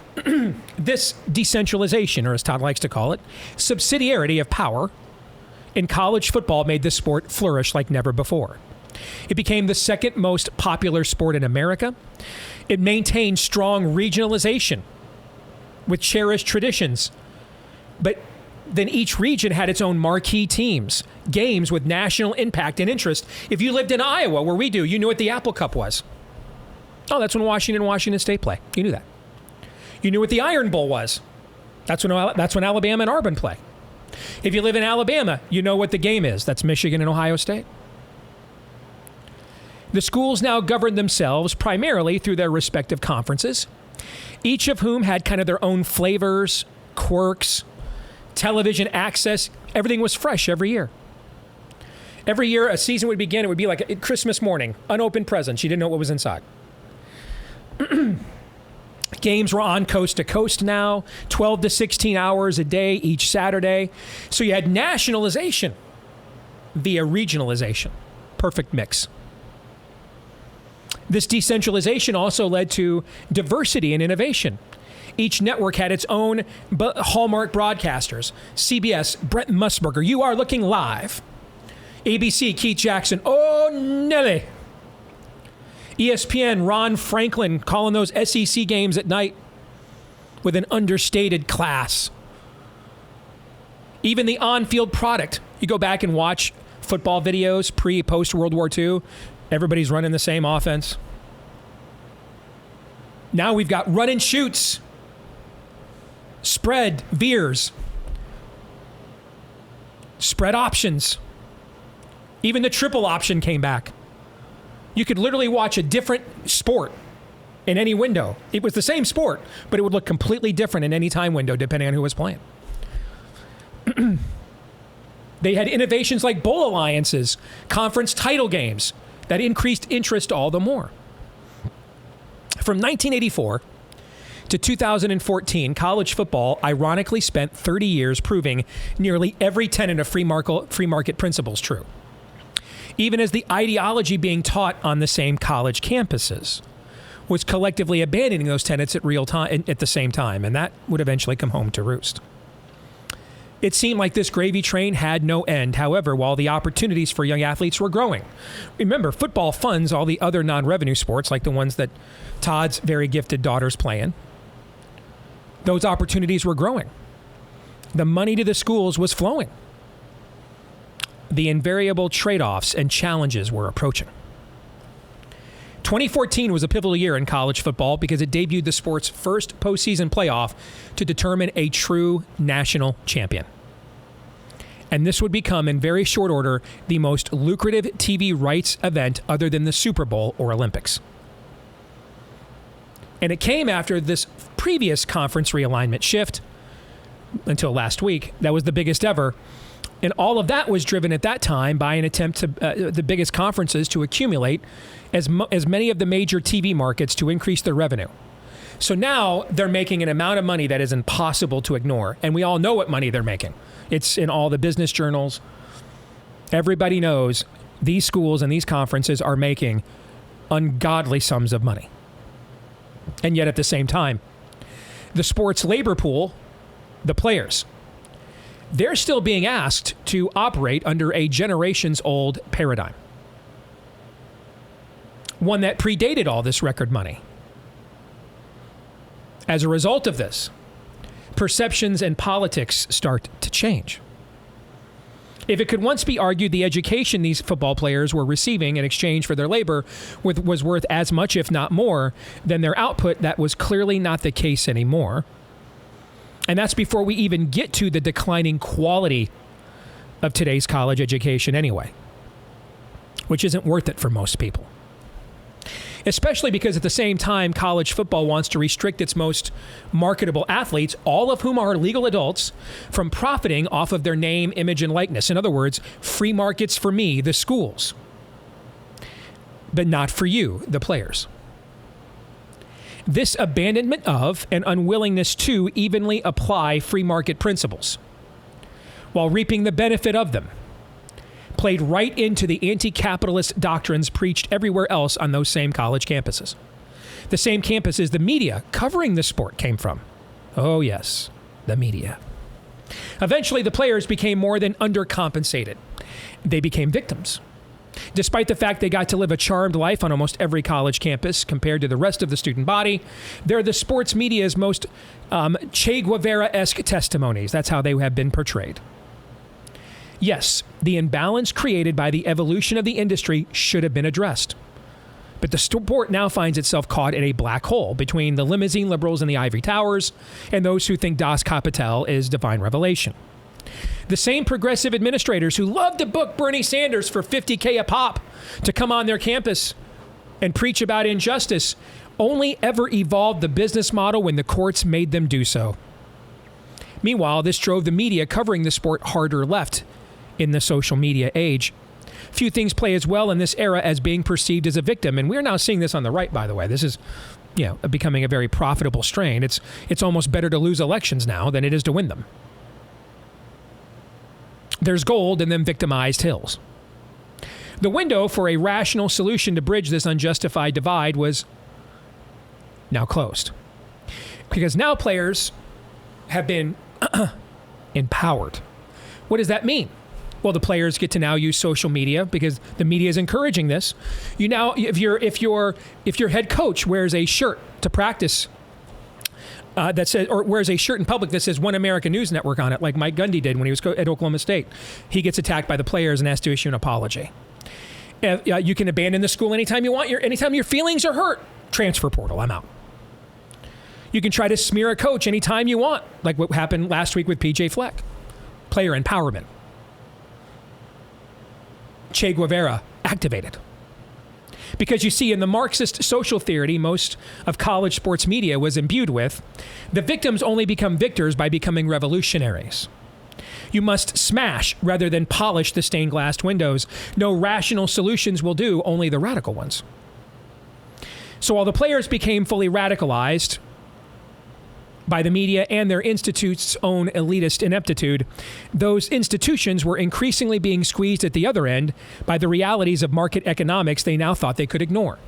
this decentralization, or as Todd likes to call it, subsidiarity of power in college football made this sport flourish like never before. It became the second most popular sport in America. It maintained strong regionalization with cherished traditions. But then each region had its own marquee teams, games with national impact and interest. If you lived in Iowa, where we do, you knew what the Apple Cup was. Oh, that's when Washington State play. You knew that. You knew what the Iron Bowl was. That's when Alabama and Auburn play. If you live in Alabama, you know what the game is. That's Michigan and Ohio State. The schools now govern themselves primarily through their respective conferences, each of whom had kind of their own flavors, quirks, television access. Everything was fresh every year. Every year a season would begin, it would be like a Christmas morning, unopened presents. You didn't know what was inside. Games were on coast to coast now, 12 to 16 hours a day each Saturday. So you had nationalization via regionalization. Perfect mix. This decentralization also led to diversity and innovation. Each network had its own hallmark broadcasters. CBS, Brent Musburger, You Are Looking Live. ABC, Keith Jackson, Oh Nelly. ESPN, Ron Franklin, calling those SEC games at night with an understated class. Even the on-field product. You go back and watch football videos post World War II. Everybody's running the same offense. Now we've got run and shoots, spread, veers, spread options. Even the triple option came back. You could literally watch a different sport in any window. It was the same sport, but it would look completely different in any time window depending on who was playing. They had innovations like bowl alliances, conference title games that increased interest all the more. From 1984 to 2014, college football ironically spent 30 years proving nearly every tenet of free market principles true, even as the ideology being taught on the same college campuses was collectively abandoning those tenets at the same time, and that would eventually come home to roost. It seemed like this gravy train had no end, however, while the opportunities for young athletes were growing. Remember, football funds all the other non-revenue sports, like the ones that Todd's very gifted daughters play in. Those opportunities were growing. The money to the schools was flowing. The invariable trade-offs and challenges were approaching. 2014 was a pivotal year in college football because it debuted the sport's first postseason playoff to determine a true national champion. And this would become, in very short order, the most lucrative TV rights event other than the Super Bowl or Olympics. And it came after this previous conference realignment shift until last week. That was the biggest ever. And all of that was driven at that time by an attempt to the biggest conferences to accumulate as many of the major TV markets to increase their revenue. So now they're making an amount of money that is impossible to ignore. And we all know what money they're making. It's in all the business journals. Everybody knows these schools and these conferences are making ungodly sums of money. And yet at the same time, the sports labor pool, the players, they're still being asked to operate under a generations-old paradigm. One that predated all this record money. As a result of this, perceptions and politics start to change. If it could once be argued the education these football players were receiving in exchange for their labor was worth as much, if not more, than their output, that was clearly not the case anymore. And that's before we even get to the declining quality of today's college education anyway, which isn't worth it for most people. Especially because at the same time, college football wants to restrict its most marketable athletes, all of whom are legal adults, from profiting off of their name, image, and likeness. In other words, free markets for me, the schools, but not for you, the players. This abandonment of and unwillingness to evenly apply free market principles while reaping the benefit of them played right into the anti-capitalist doctrines preached everywhere else on those same college campuses. the same campuses the media covering the sport came from. Oh, yes, the media. Eventually, the players became more than undercompensated. They became victims. Despite the fact they got to live a charmed life on almost every college campus compared to the rest of the student body, they're the sports media's most Che Guevara-esque testimonies. That's how they have been portrayed. Yes, the imbalance created by the evolution of the industry should have been addressed. But the sport now finds itself caught in a black hole between the limousine liberals in the ivory towers and those who think Das Kapital is divine revelation. The same progressive administrators who love to book Bernie Sanders for $50K a pop to come on their campus and preach about injustice only ever evolved the business model when the courts made them do so. Meanwhile, this drove the media covering the sport harder left in the social media age. Few things play as well in this era as being perceived as a victim, and we're now seeing this on the right, by the way. This is, becoming a very profitable strain. It's almost better to lose elections now than it is to win them. There's gold in them victimized hills. The window for a rational solution to bridge this unjustified divide was now closed. Because now players have been empowered. What does that mean? Well, the players get to now use social media because the media is encouraging this. If your head coach wears a shirt to practice that says, or wears a shirt in public that says One American News Network on it, like Mike Gundy did when he was at Oklahoma State, he gets attacked by the players and has to issue an apology. You can abandon the school anytime you want. Anytime your feelings are hurt, transfer portal, I'm out. You can try to smear a coach anytime you want, like what happened last week with PJ Fleck. Player empowerment. Che Guevara activated. Because you see, in the Marxist social theory most of college sports media was imbued with, the victims only become victors by becoming revolutionaries. You must smash rather than polish the stained glass windows. No rational solutions will do, only the radical ones. So while the players became fully radicalized by the media and their institute's own elitist ineptitude, those institutions were increasingly being squeezed at the other end by the realities of market economics they now thought they could ignore.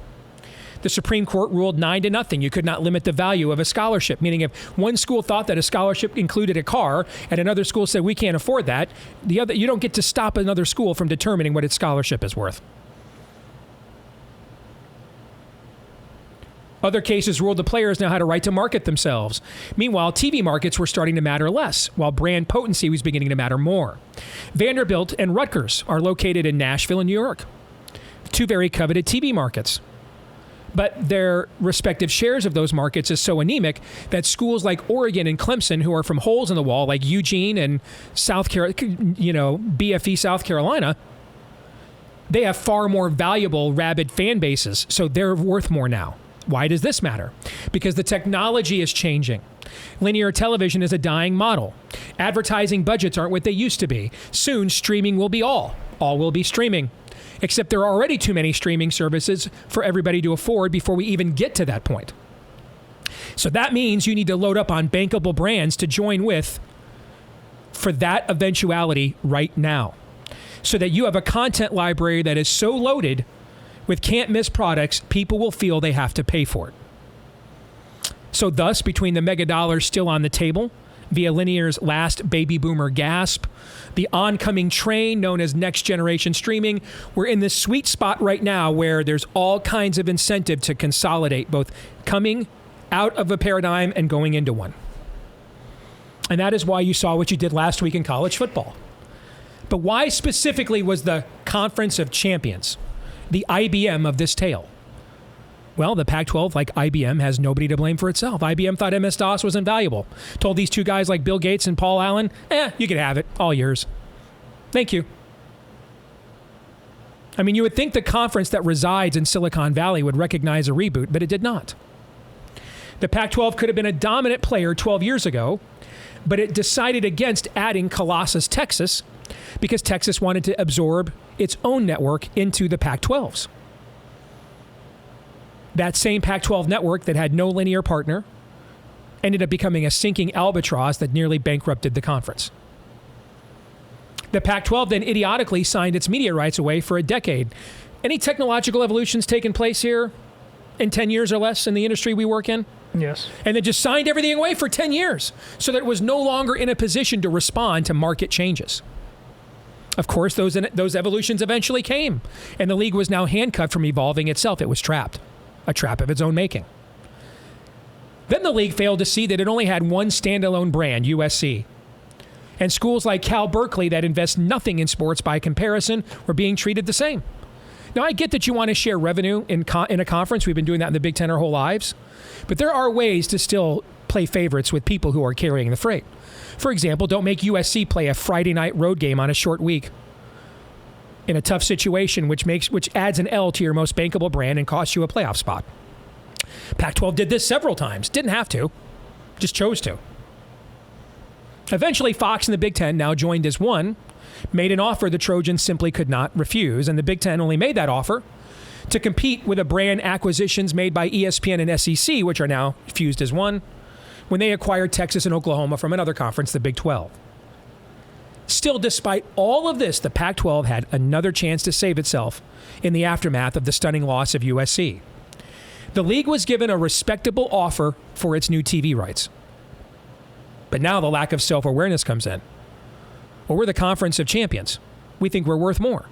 The Supreme Court ruled 9-0. You could not limit the value of a scholarship, meaning if one school thought that a scholarship included a car and another school said we can't afford that, you don't get to stop another school from determining what its scholarship is worth. Other cases ruled the players now had a right to market themselves. Meanwhile, TV markets were starting to matter less, while brand potency was beginning to matter more. Vanderbilt and Rutgers are located in Nashville and New York, two very coveted TV markets. But their respective shares of those markets is so anemic that schools like Oregon and Clemson, who are from holes in the wall, like Eugene and South Carolina, BFE South Carolina, they have far more valuable, rabid fan bases, so they're worth more now. Why does this matter? Because the technology is changing. Linear television is a dying model. Advertising budgets aren't what they used to be. Soon, streaming will be all. All will be streaming. Except there are already too many streaming services for everybody to afford before we even get to that point. So that means you need to load up on bankable brands to join with for that eventuality right now. So that you have a content library that is so loaded with can't-miss products, people will feel they have to pay for it. So thus, between the mega dollars still on the table, via linear's last baby boomer gasp, the oncoming train known as next generation streaming, we're in this sweet spot right now where there's all kinds of incentive to consolidate, both coming out of a paradigm and going into one. And that is why you saw what you did last week in college football. But why specifically was the Conference of Champions the IBM of this tale? Well, the Pac-12, like IBM, has nobody to blame for itself. IBM thought MS-DOS was invaluable. Told these two guys like Bill Gates and Paul Allen, you can have it, all yours. Thank you. I mean, you would think the conference that resides in Silicon Valley would recognize a reboot, but it did not. The Pac-12 could have been a dominant player 12 years ago, but it decided against adding Colossus, Texas, because Texas wanted to absorb its own network into the Pac-12's. That same Pac-12 network that had no linear partner ended up becoming a sinking albatross that nearly bankrupted the conference. The Pac-12 then idiotically signed its media rights away for a decade. Any technological evolutions taking place here? in 10 years or less in the industry we work in? Yes. And then just signed everything away for 10 years so that it was no longer in a position to respond to market changes. Of course, those evolutions eventually came, and the league was now handcuffed from evolving itself. It was trapped, a trap of its own making. Then the league failed to see that it only had one standalone brand, USC. And schools like Cal Berkeley that invest nothing in sports by comparison were being treated the same. Now, I get that you want to share revenue in a conference. We've been doing that in the Big Ten our whole lives. But there are ways to still play favorites with people who are carrying the freight. For example, don't make USC play a Friday night road game on a short week in a tough situation, which adds an L to your most bankable brand and costs you a playoff spot. Pac-12 did this several times. Didn't have to. Just chose to. Eventually, Fox and the Big Ten, now joined as one, made an offer the Trojans simply could not refuse, and the Big Ten only made that offer to compete with the brand acquisitions made by ESPN and SEC, which are now fused as one, when they acquired Texas and Oklahoma from another conference, the Big 12. Still, despite all of this, the Pac-12 had another chance to save itself in the aftermath of the stunning loss of USC. The league was given a respectable offer for its new TV rights. But now the lack of self-awareness comes in. Well, we're the conference of champions. We think we're worth more.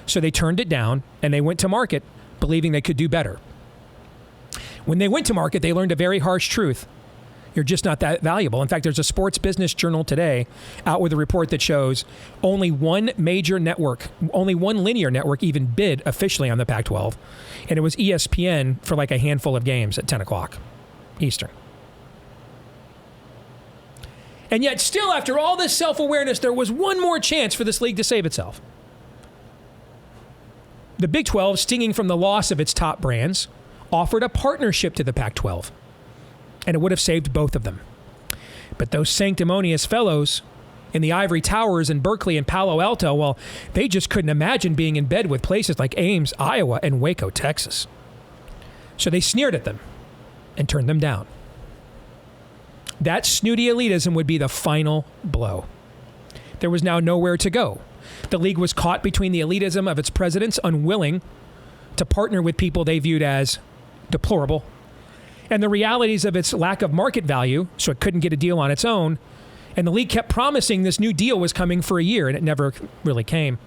So they turned it down, and they went to market believing they could do better. When they went to market, they learned a very harsh truth. You're just not that valuable. In fact, there's a sports business journal today out with a report that shows only one major network, only one linear network even bid officially on the Pac-12, and it was ESPN for like a handful of games at 10 o'clock Eastern. And yet still, after all this self-awareness, there was one more chance for this league to save itself. The Big 12, stinging from the loss of its top brands, offered a partnership to the Pac-12. And it would have saved both of them. But those sanctimonious fellows in the ivory towers in Berkeley and Palo Alto, well, they just couldn't imagine being in bed with places like Ames, Iowa, and Waco, Texas. So they sneered at them and turned them down. That snooty elitism would be the final blow. There was now nowhere to go. The league was caught between the elitism of its presidents, unwilling to partner with people they viewed as deplorable, and the realities of its lack of market value, so it couldn't get a deal on its own. And the league kept promising this new deal was coming for a year, and it never really came.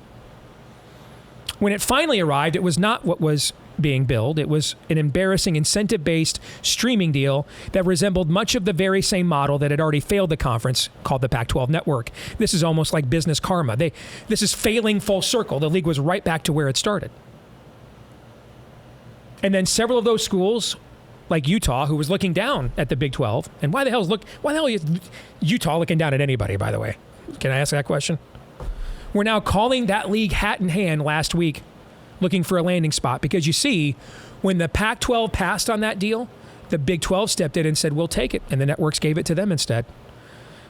When it finally arrived, it was not what was being billed. It was an embarrassing incentive-based streaming deal that resembled much of the very same model that had already failed the conference, called the Pac-12 Network. This is almost like business karma. This is failing full circle. The league was right back to where it started. And then several of those schools, like Utah, who was looking down at the Big 12, and why the hell is Utah looking down at anybody, by the way? Can I ask that question? We're now calling that league hat in hand last week, looking for a landing spot, because you see, when the Pac-12 passed on that deal, the Big 12 stepped in and said, we'll take it, and the networks gave it to them instead.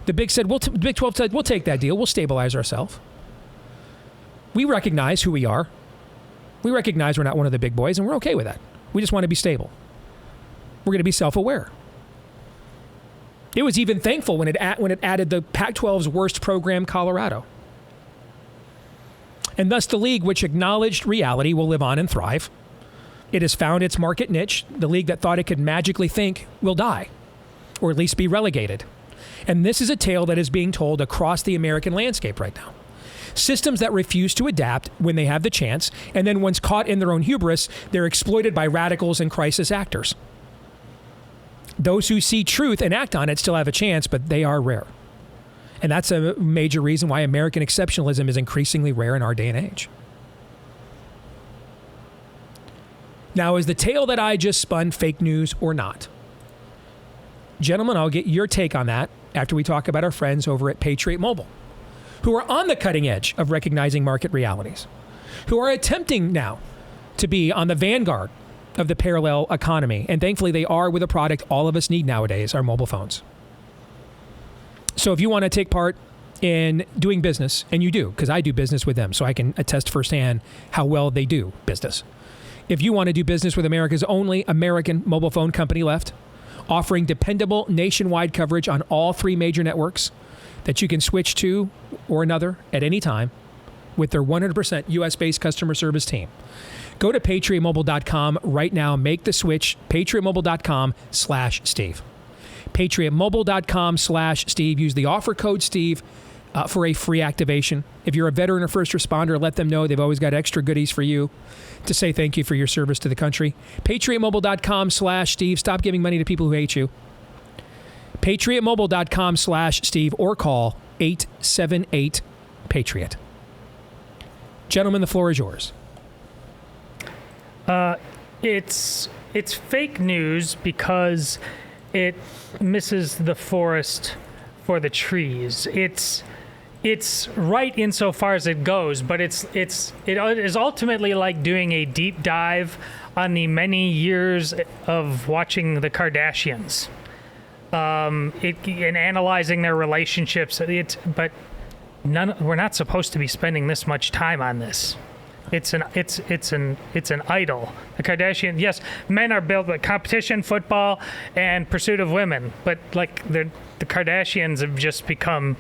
The Big 12 said, we'll take that deal, we'll stabilize ourselves. We recognize who we are. We recognize we're not one of the big boys, and we're okay with that. We just want to be stable. We're going to be self-aware. It was even thankful when it added the Pac-12's worst program, Colorado. And thus the league, which acknowledged reality, will live on and thrive. It has found its market niche. The league that thought it could magically think will die, or at least be relegated. And this is a tale that is being told across the American landscape right now. Systems that refuse to adapt when they have the chance, and then once caught in their own hubris, they're exploited by radicals and crisis actors. Those who see truth and act on it still have a chance, but they are rare. And that's a major reason why American exceptionalism is increasingly rare in our day and age. Now, is the tale that I just spun fake news or not? Gentlemen, I'll get your take on that after we talk about our friends over at Patriot Mobile, who are on the cutting edge of recognizing market realities, who are attempting now to be on the vanguard of the parallel economy. And thankfully, they are with a product all of us need nowadays, our mobile phones. So if you want to take part in doing business, and you do, because I do business with them, so I can attest firsthand how well they do business. If you want to do business with America's only American mobile phone company left, offering dependable nationwide coverage on all three major networks that you can switch to or another at any time, with their 100% U.S.-based customer service team. Go to patriotmobile.com right now. Make the switch. patriotmobile.com/Steve. patriotmobile.com/Steve. Use the offer code Steve for a free activation. If you're a veteran or first responder, let them know they've always got extra goodies for you to say thank you for your service to the country. patriotmobile.com/Steve. Stop giving money to people who hate you. patriotmobile.com/Steve or call 878-PATRIOT. Gentlemen, the floor is yours. It's fake news because it misses the forest for the trees. It's right insofar as it goes, but it is ultimately like doing a deep dive on the many years of watching the Kardashians, and analyzing their relationships. But we're not supposed to be spending this much time on this. It's an idol. The Kardashian, yes, men are built with competition, football, and pursuit of women, but like the Kardashians have just become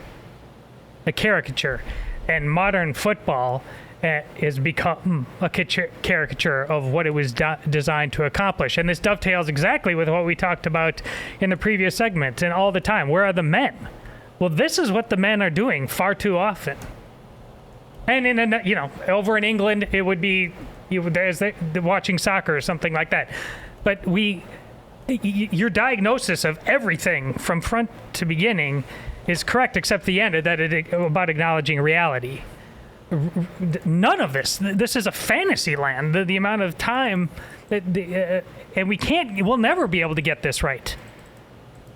a caricature, and modern football has become a caricature of what it was designed to accomplish. And this dovetails exactly with what we talked about in the previous segment and all the time. Where are the men? Well, this is what the men are doing far too often. And over in England, it would be there's watching soccer or something like that. But your diagnosis of everything from front to beginning is correct, except the end about acknowledging reality. None of this. This is a fantasy land. The amount of time and we'll never be able to get this right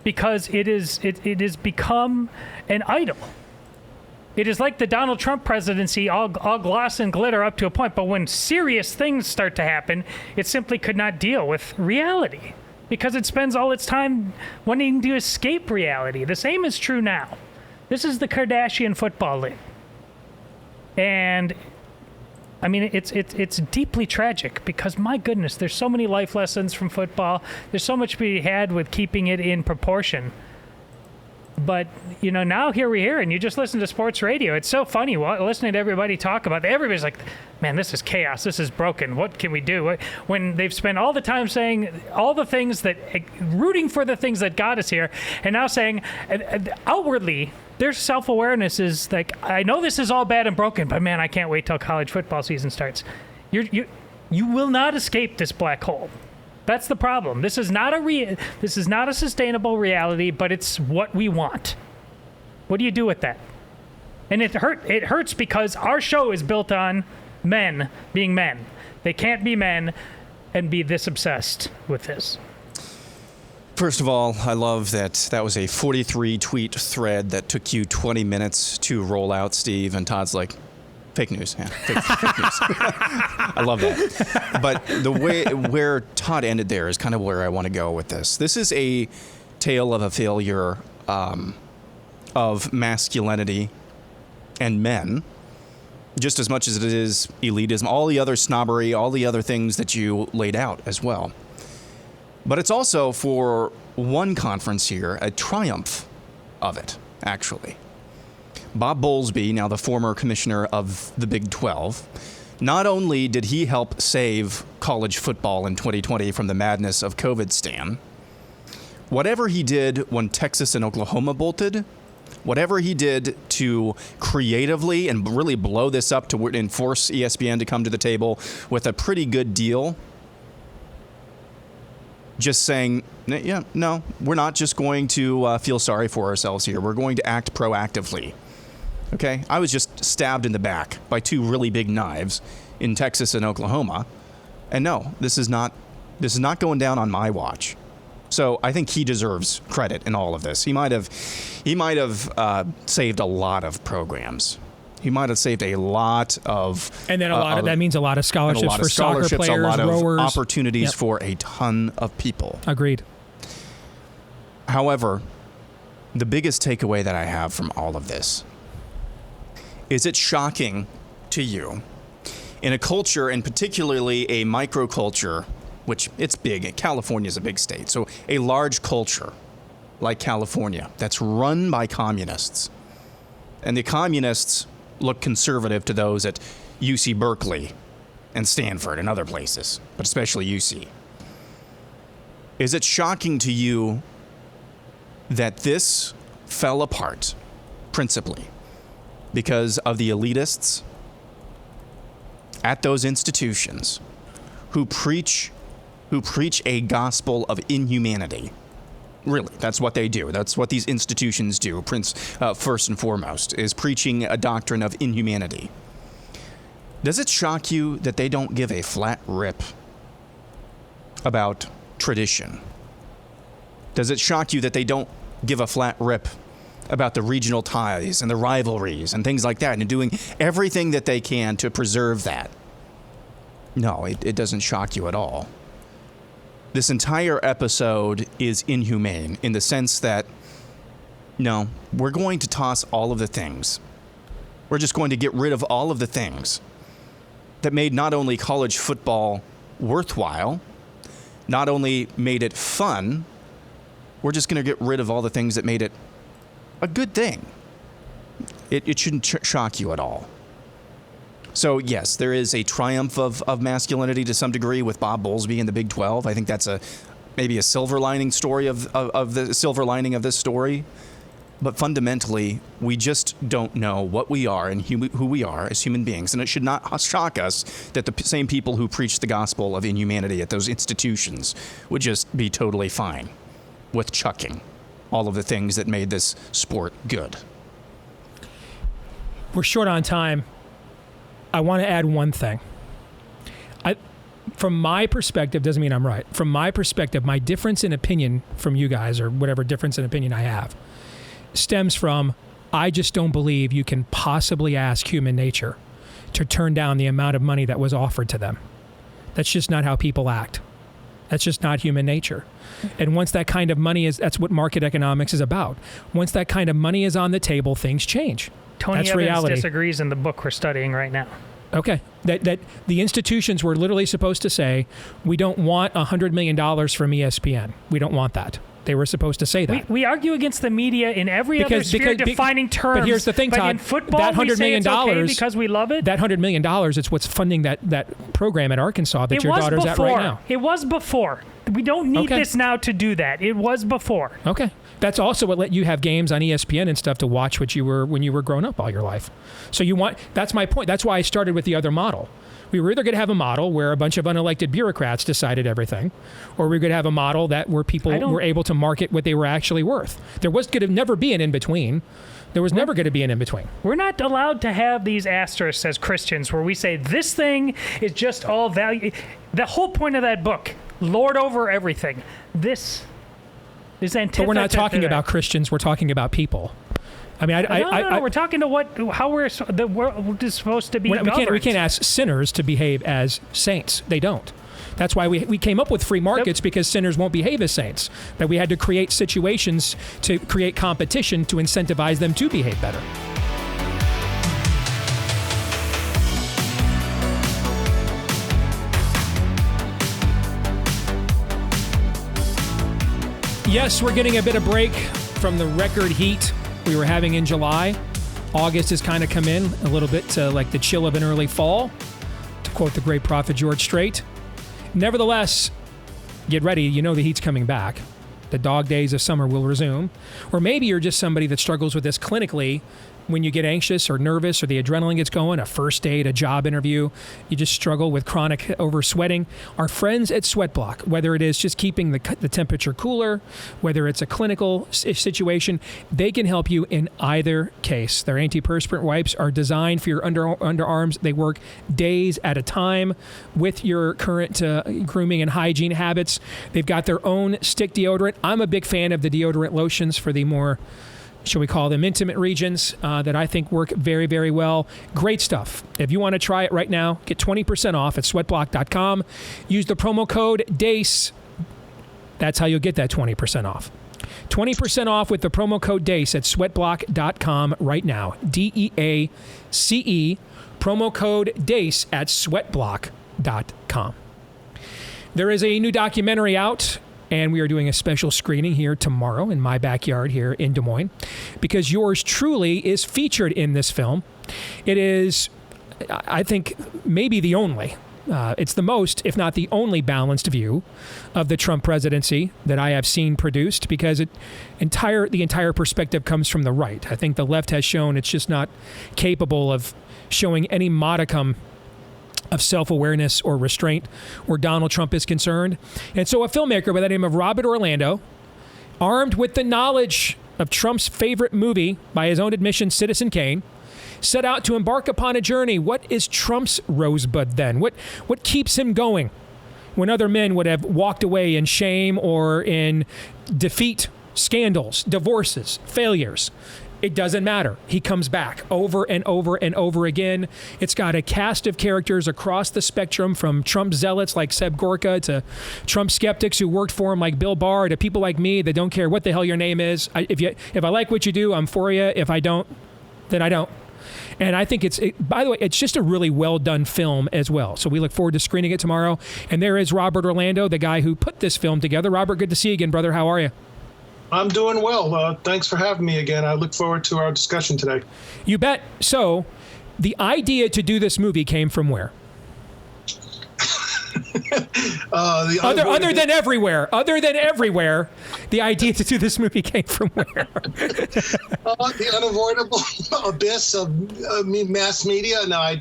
because it has become an idol. It is like the Donald Trump presidency, all gloss and glitter up to a point, but when serious things start to happen, it simply could not deal with reality because it spends all its time wanting to escape reality. The same is true now. This is the Kardashian football league. And I mean, it's deeply tragic because, my goodness, there's so many life lessons from football. There's so much to be had with keeping it in proportion. But, now here we hear, and you just listen to sports radio. It's so funny listening to everybody talk about it. Everybody's like, man, this is chaos. This is broken. What can we do? When they've spent all the time saying all the things rooting for the things that got us here, and now saying outwardly, their self-awareness is like, I know this is all bad and broken, but man, I can't wait till college football season starts. You will not escape this black hole. That's the problem. This is not a sustainable reality, but it's what we want. What do you do with that? And it hurts because our show is built on men being men. They can't be men and be this obsessed with this. First of all, I love that was a 43-tweet thread that took you 20 minutes to roll out, Steve, and Todd's like, fake news. Yeah, fake news. I love that. But the way where Todd ended there is kind of where I want to go with this. This is a tale of a failure of masculinity and men, just as much as it is elitism, all the other snobbery, all the other things that you laid out as well. But it's also, for one conference here, a triumph of it, actually. Bob Bowlesby, now the former commissioner of the Big 12, not only did he help save college football in 2020 from the madness of COVID stan, whatever he did when Texas and Oklahoma bolted, whatever he did to creatively and really blow this up to enforce ESPN to come to the table with a pretty good deal, just saying, yeah, no, we're not just going to feel sorry for ourselves here. We're going to act proactively. Okay? I was just stabbed in the back by two really big knives in Texas and Oklahoma. And no, this is not going down on my watch. So I think he deserves credit in all of this. He might have saved a lot of programs. He might have saved a lot of... And then that means a lot of scholarships for soccer players, a lot rowers. Of opportunities for a ton of people. Agreed. However, the biggest takeaway that I have from all of this is it's shocking to you in a culture, and particularly a microculture, which it's big. California is a big state. So a large culture like California that's run by communists. And the communists look conservative to those at UC Berkeley and Stanford and other places, but especially UC. Is it shocking to you that this fell apart principally because of the elitists at those institutions who preach a gospel of inhumanity? Really, that's what they do. That's what these institutions do, first and foremost, is preaching a doctrine of inhumanity. Does it shock you that they don't give a flat rip about tradition? Does it shock you that they don't give a flat rip about the regional ties and the rivalries and things like that, and doing everything that they can to preserve that? No, it doesn't shock you at all. This entire episode is inhumane in the sense that, no, we're going to toss all of the things. We're just going to get rid of all of the things that made not only college football worthwhile, not only made it fun, we're just going to get rid of all the things that made it a good thing. It shouldn't shock you at all. So, yes, there is a triumph of masculinity to some degree with Bob Bowlesby in the Big 12. I think that's maybe a silver lining story of the silver lining of this story. But fundamentally, we just don't know what we are and who we are as human beings. And it should not shock us that the same people who preach the gospel of inhumanity at those institutions would just be totally fine with chucking all of the things that made this sport good. We're short on time. I want to add one thing. From my perspective, doesn't mean I'm right. From my perspective, my difference in opinion from you guys, or whatever difference in opinion I have, stems from I just don't believe you can possibly ask human nature to turn down the amount of money that was offered to them. That's just not how people act. That's just not human nature. And once that kind of money that's what market economics is about. Once that kind of money is on the table, things change. Tony That's Evans reality. disagrees in the book we're studying right now. Okay. That the institutions were literally supposed to say, we don't want $100 million from ESPN. We don't want that. They were supposed to say that. We argue against the media in every other sphere defining terms. But here's the thing, Todd. But in football, that $100 we say million it's okay because we love it. That $100 million, it's what's funding that program at Arkansas that your daughter's at right now. It was before. We don't need this now to do that. It was before. Okay. That's also what let you have games on ESPN and stuff to watch when you were growing up all your life. So that's my point. That's why I started with the other model. We were either going to have a model where a bunch of unelected bureaucrats decided everything, or we were going to have a model where people were able to market what they were actually worth. There was going to never be an in-between. There was never going to be an in-between. We're not allowed to have these asterisks as Christians where we say this thing is just all value. The whole point of that book, Lord over everything, this is antithesis. But we're not talking about Christians. We're talking about people. I mean, we're talking to how the world is supposed to be governed. We can't ask sinners to behave as saints. They don't. That's why we came up with free markets, because sinners won't behave as saints. That we had to create situations to create competition to incentivize them to behave better. Yes, we're getting a bit of break from the record heat we were having in July. August has kind of come in a little bit to like the chill of an early fall, to quote the great prophet George Strait. Nevertheless, get ready. You know the heat's coming back. The dog days of summer will resume. Or maybe you're just somebody that struggles with this clinically. When you get anxious or nervous or the adrenaline gets going, a first date, a job interview, you just struggle with chronic oversweating. Our friends at Sweatblock, whether it is just keeping the temperature cooler, whether it's a clinical situation, they can help you in either case. Their antiperspirant wipes are designed for your underarms. They work days at a time with your current grooming and hygiene habits. They've got their own stick deodorant. I'm a big fan of the deodorant lotions for the more, shall we call them, intimate regions that I think work very, very well. Great stuff. If you want to try it right now, get 20% off at sweatblock.com. Use the promo code DACE. That's how you'll get that 20% off. 20% off with the promo code DACE at sweatblock.com right now. DEACE. Promo code DACE at sweatblock.com. There is a new documentary out, and we are doing a special screening here tomorrow in my backyard here in Des Moines, because yours truly is featured in this film. It is, I think, maybe the only. It's the most, if not the only, balanced view of the Trump presidency that I have seen produced, because the entire perspective comes from the right. I think the left has shown it's just not capable of showing any modicum of self-awareness or restraint where Donald Trump is concerned. And so a filmmaker by the name of Robert Orlando, armed with the knowledge of Trump's favorite movie, by his own admission, Citizen Kane, set out to embark upon a journey. What is Trump's Rosebud then? What keeps him going when other men would have walked away in shame or in defeat, scandals, divorces, failures? It doesn't matter. He comes back over and over and over again. It's got a cast of characters across the spectrum, from Trump zealots like Seb Gorka to Trump skeptics who worked for him like Bill Barr, to people like me that don't care what the hell your name is. If I like what you do, I'm for you. If I don't, then I don't. And I think by the way, it's just a really well done film as well. So we look forward to screening it tomorrow. And there is Robert Orlando, the guy who put this film together. Robert, good to see you again, brother. How are you? I'm doing well. Thanks for having me again. I look forward to our discussion today. You bet. So the idea to do this movie came from where? Other than everywhere, the idea to do this movie came from where? The unavoidable abyss of mass media. No,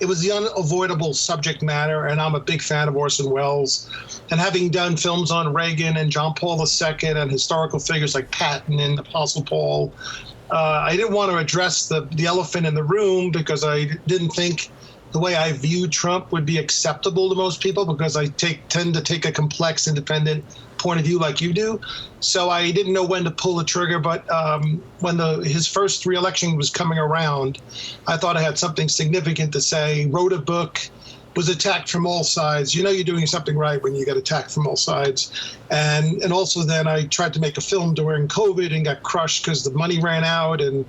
it was the unavoidable subject matter, and I'm a big fan of Orson Welles. And having done films on Reagan and John Paul II and historical figures like Patton and Apostle Paul, I didn't want to address the elephant in the room, because I didn't think the way I viewed Trump would be acceptable to most people, because I tend to take a complex, independent point of view like you do. So I didn't know when to pull the trigger. But when his first re-election was coming around, I thought I had something significant to say. Wrote a book, was attacked from all sides. You know you're doing something right when you get attacked from all sides. And also then I tried to make a film during COVID and got crushed because the money ran out and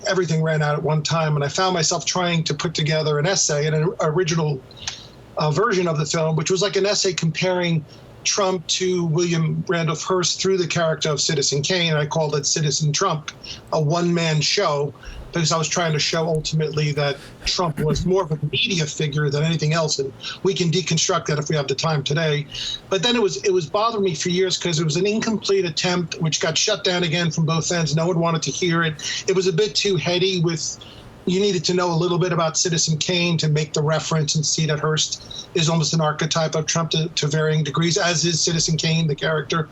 everything ran out at one time. And I found myself trying to put together an essay, an original version of the film, which was like an essay comparing Trump to William Randolph Hearst through the character of Citizen Kane. I called it Citizen Trump, a one-man show, because I was trying to show ultimately that Trump was more of a media figure than anything else. And we can deconstruct that if we have the time today. But then it was bothering me for years, because it was an incomplete attempt, which got shut down again from both ends. No one wanted to hear it. It was a bit too heady you needed to know a little bit about Citizen Kane to make the reference and see that Hearst is almost an archetype of Trump to varying degrees, as is Citizen Kane, the character.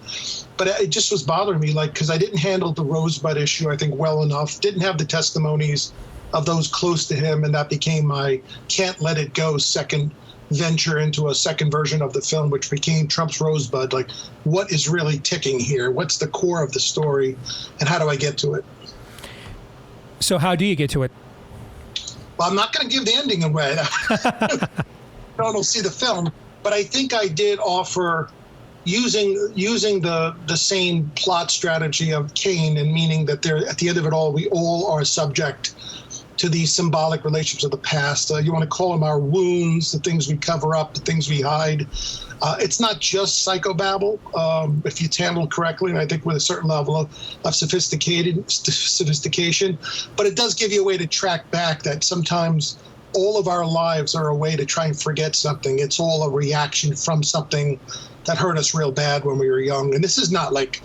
But it just was bothering me, because I didn't handle the Rosebud issue, I think, well enough, didn't have the testimonies of those close to him, and that became my Can't Let It Go second venture into a second version of the film, which became Trump's Rosebud. Like, what is really ticking here? What's the core of the story, and how do I get to it? So how do you get to it? Well, I'm not going to give the ending away. No one will see the film, but I think I did offer using the same plot strategy of Kane, and meaning that at the end of it all, we all are subject to these symbolic relationships of the past. You want to call them our wounds, the things we cover up, the things we hide. It's not just psychobabble if it's handled correctly, and I think with a certain level of sophistication, but it does give you a way to track back that sometimes all of our lives are a way to try and forget something. It's all a reaction from something that hurt us real bad when we were young. And this is not like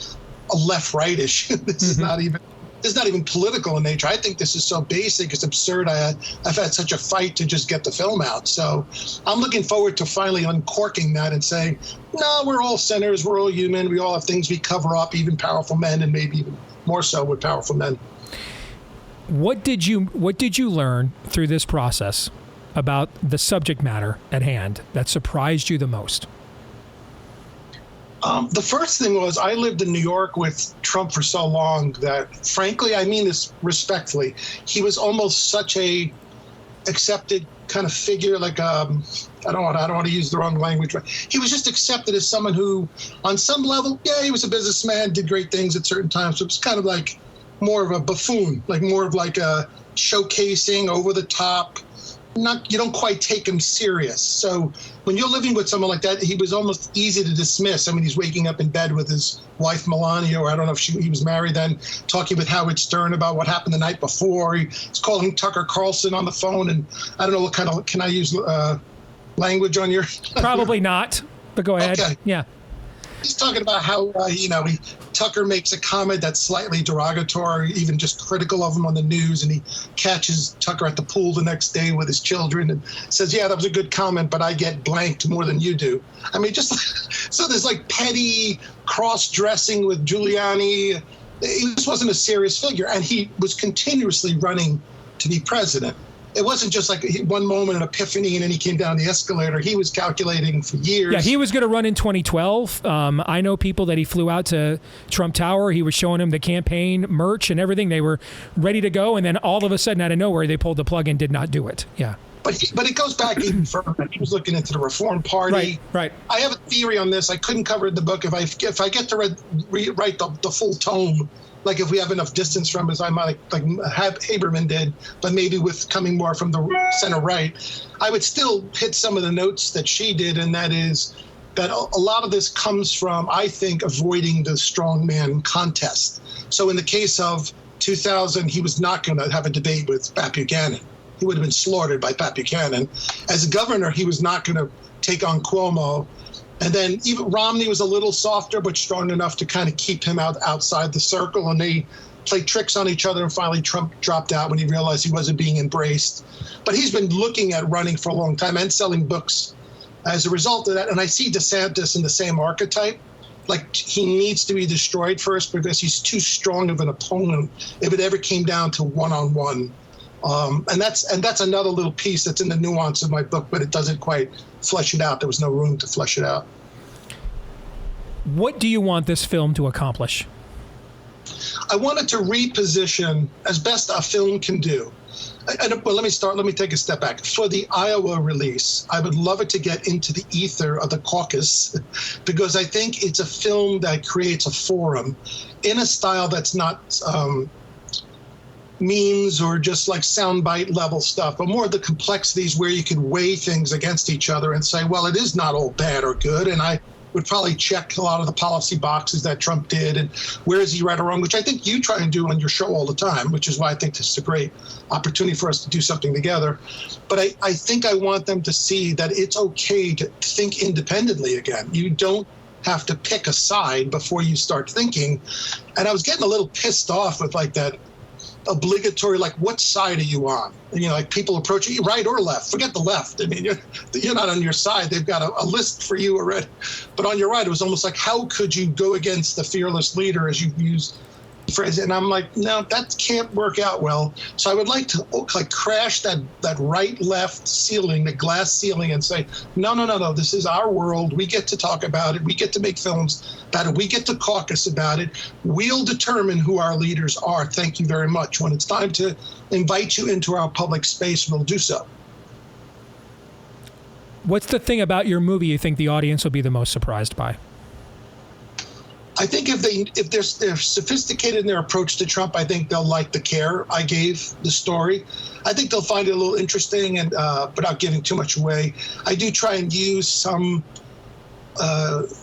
a left-right issue. This is not even political in nature. I think this is so basic, it's absurd. I've had such a fight to just get the film out. So I'm looking forward to finally uncorking that and saying, no, we're all sinners, we're all human, we all have things we cover up, even powerful men, and maybe even more so with powerful men. What did you learn through this process about the subject matter at hand that surprised you the most? The first thing was, I lived in New York with Trump for so long that, frankly, I mean this respectfully, he was almost such a accepted kind of figure, like I don't want to use the wrong language, but he was just accepted as someone who, on some level, yeah, he was a businessman, did great things at certain times. So it was kind of like more of a buffoon, like more of like a showcasing, over the top, you don't quite take him serious. So when you're living with someone like that, he was almost easy to dismiss. I mean, he's waking up in bed with his wife, Melania, or I don't know if he was married then, talking with Howard Stern about what happened the night before. He's calling Tucker Carlson on the phone, and I don't know what kind of, can I use language on your? Probably not, but go ahead. Okay. Yeah. He's talking about how, Tucker makes a comment that's slightly derogatory, even just critical of him on the news, and he catches Tucker at the pool the next day with his children and says, yeah, that was a good comment, but I get blanked more than you do. I mean, just so there's like petty cross-dressing with Giuliani. He just wasn't a serious figure, and he was continuously running to be president. It wasn't just like one moment, an epiphany, and then he came down the escalator. He was calculating for years. Yeah, he was going to run in 2012. I know people that he flew out to Trump Tower. He was showing them the campaign merch and everything. They were ready to go, and then all of a sudden, out of nowhere, they pulled the plug and did not do it. Yeah. But it goes back even further. He was looking into the Reform Party. Right. I have a theory on this. I couldn't cover it in the book. If I get to write the full tome, like if we have enough distance from us, I might like Haberman did, but maybe with coming more from the center right, I would still hit some of the notes that she did, and that is that a lot of this comes from, I think, avoiding the strongman contest. So in the case of 2000, he was not going to have a debate with Pat Buchanan. He would have been slaughtered by Pat Buchanan. As a governor, he was not going to take on Cuomo. And then even Romney was a little softer, but strong enough to kind of keep him outside the circle. And they played tricks on each other. And finally, Trump dropped out when he realized he wasn't being embraced. But he's been looking at running for a long time and selling books as a result of that. And I see DeSantis in the same archetype. Like, he needs to be destroyed first because he's too strong of an opponent if it ever came down to one-on-one. And that's another little piece that's in the nuance of my book, but it doesn't quite flesh it out. There was no room to flesh it out. What do you want this film to accomplish? I wanted to reposition as best a film can do. Well, let me take a step back. For the Iowa release, I would love it to get into the ether of the caucus because I think it's a film that creates a forum in a style that's not memes or just like soundbite level stuff, but more the complexities where you can weigh things against each other and say, well, it is not all bad or good. And I would probably check a lot of the policy boxes that Trump did and where is he right or wrong, which I think you try and do on your show all the time, which is why I think this is a great opportunity for us to do something together. But I think I want them to see that it's okay to think independently again. You don't have to pick a side before you start thinking. And I was getting a little pissed off with like that obligatory, like, what side are you on? And, like people approach you, right or left. Forget the left. I mean, you're not on your side. They've got a list for you already. But on your right, it was almost like, how could you go against the fearless leader, as you've used the phrase? And I'm like, no, that can't work out well. So I would like to like crash that right-left ceiling, the glass ceiling, and say, no, this is our world. We get to talk about it. We get to make films about it. We get to caucus about it. We'll determine who our leaders are. Thank you very much. When it's time to invite you into our public space, we'll do so. What's the thing about your movie you think the audience will be the most surprised by? I think if they're sophisticated in their approach to Trump, I think they'll like the care I gave the story. I think they'll find it a little interesting, and without giving too much away, I do try and use some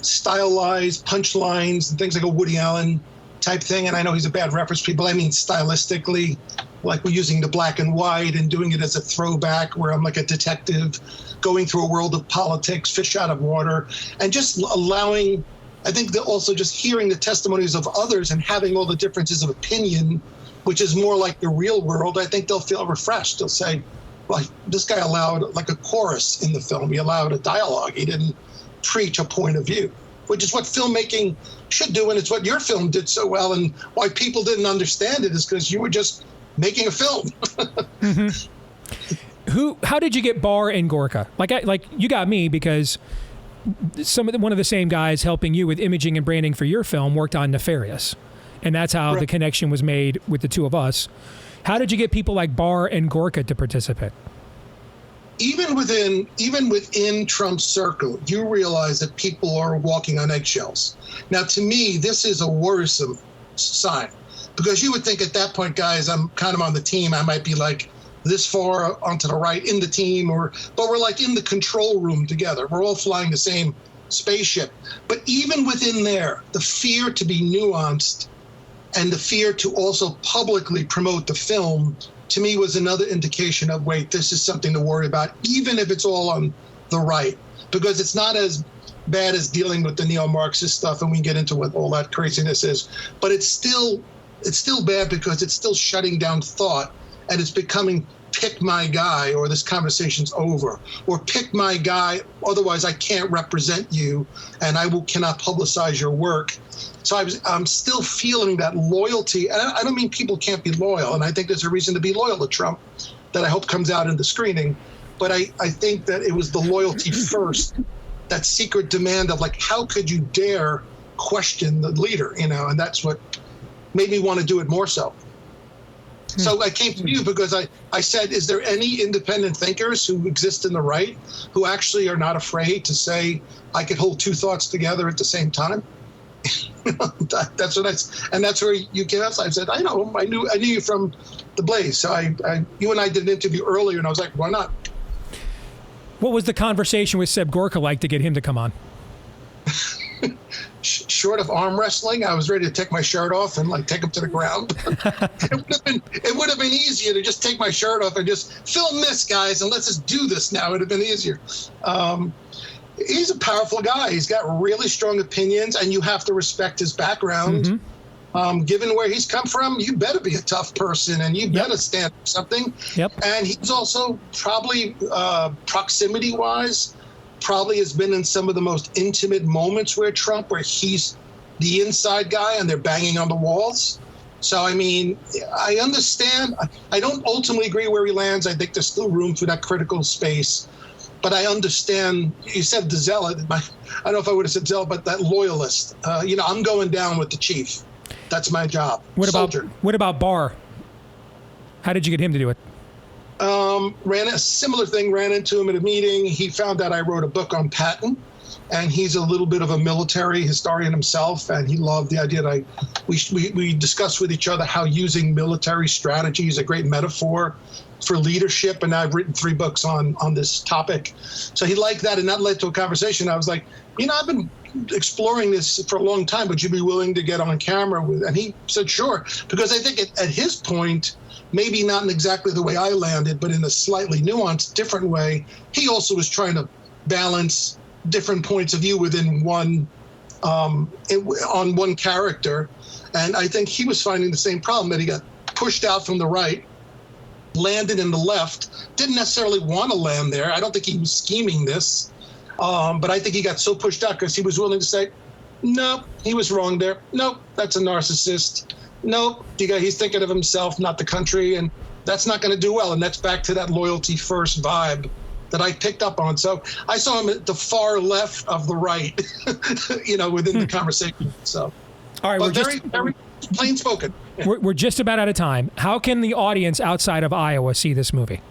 stylized punchlines and things like a Woody Allen type thing. And I know he's a bad reference to people. I mean, stylistically, like we're using the black and white and doing it as a throwback where I'm like a detective going through a world of politics, fish out of water, and just allowing. I think that also just hearing the testimonies of others and having all the differences of opinion, which is more like the real world, I think they'll feel refreshed. They'll say, well, this guy allowed like a chorus in the film. He allowed a dialogue. He didn't preach a point of view, which is what filmmaking should do. And it's what your film did so well. And why people didn't understand it is because you were just making a film. Mm-hmm. How did you get Barr and Gorka? Like you got me because one of the same guys helping you with imaging and branding for your film worked on Nefarious, and that's how the connection was made with the two of us. How did you get people like Barr and Gorka to participate? Even within Trump's circle, you realize that people are walking on eggshells. Now, to me, this is a worrisome sign because you would think at that point, guys, I'm kind of on the team. I might be like this far onto the right in the team, but we're like in the control room together. We're all flying the same spaceship. But even within there, the fear to be nuanced and the fear to also publicly promote the film, to me, was another indication of, wait, this is something to worry about, even if it's all on the right, because it's not as bad as dealing with the neo-Marxist stuff, and we can get into what all that craziness is. But it's still bad because it's still shutting down thought, and it's becoming pick my guy, or this conversation's over, or pick my guy, otherwise I can't represent you, and I cannot publicize your work. So I'm still feeling that loyalty, and I don't mean people can't be loyal, and I think there's a reason to be loyal to Trump that I hope comes out in the screening, but I think that it was the loyalty first, that secret demand of, like, how could you dare question the leader, and that's what made me want to do it more so. So I came to you because I said, is there any independent thinkers who exist in the right who actually are not afraid to say, I could hold two thoughts together at the same time? That's what and that's where you came out. I said, I know, I knew you from the Blaze. So you and I did an interview earlier, and I was like, why not? What was the conversation with Seb Gorka like to get him to come on? Short of arm wrestling, I was ready to take my shirt off and take him to the ground. It would have been easier to just take my shirt off and just film this, guys, and let's just do this now. It would have been easier. He's a powerful guy. He's got really strong opinions, and you have to respect his background. Given where he's come from, you better be a tough person, and you better stand for something. And he's also probably, proximity-wise, probably has been in some of the most intimate moments where he's the inside guy and they're banging on the walls. So, I mean, I understand. I don't ultimately agree where he lands. I think there's still room for that critical space. But I understand, you said the zealot. I don't know if I would have said zealot, but that loyalist. I'm going down with the chief. That's my job. What about Barr? How did you get him to do it? Ran a similar thing, ran into him at a meeting. He found out I wrote a book on Patton, and he's a little bit of a military historian himself, and he loved the idea that we discussed with each other how using military strategy is a great metaphor for leadership, and I've written 3 books on this topic. So he liked that, and that led to a conversation. I was like, I've been exploring this for a long time. Would you be willing to get on camera with? And he said, sure, because I think at his point, maybe not in exactly the way I landed, but in a slightly nuanced, different way, he also was trying to balance different points of view within one, on one character. And I think he was finding the same problem, that he got pushed out from the right, landed in the left, didn't necessarily want to land there. I don't think he was scheming this, but I think he got so pushed out because he was willing to say, no, he was wrong there. No, that's a narcissist. No, he's thinking of himself, not the country, and that's not going to do well. And that's back to that loyalty first vibe that I picked up on. So I saw him at the far left of the right, within the conversation. So, all right, very plain spoken. Yeah. We're just about out of time. How can the audience outside of Iowa see this movie?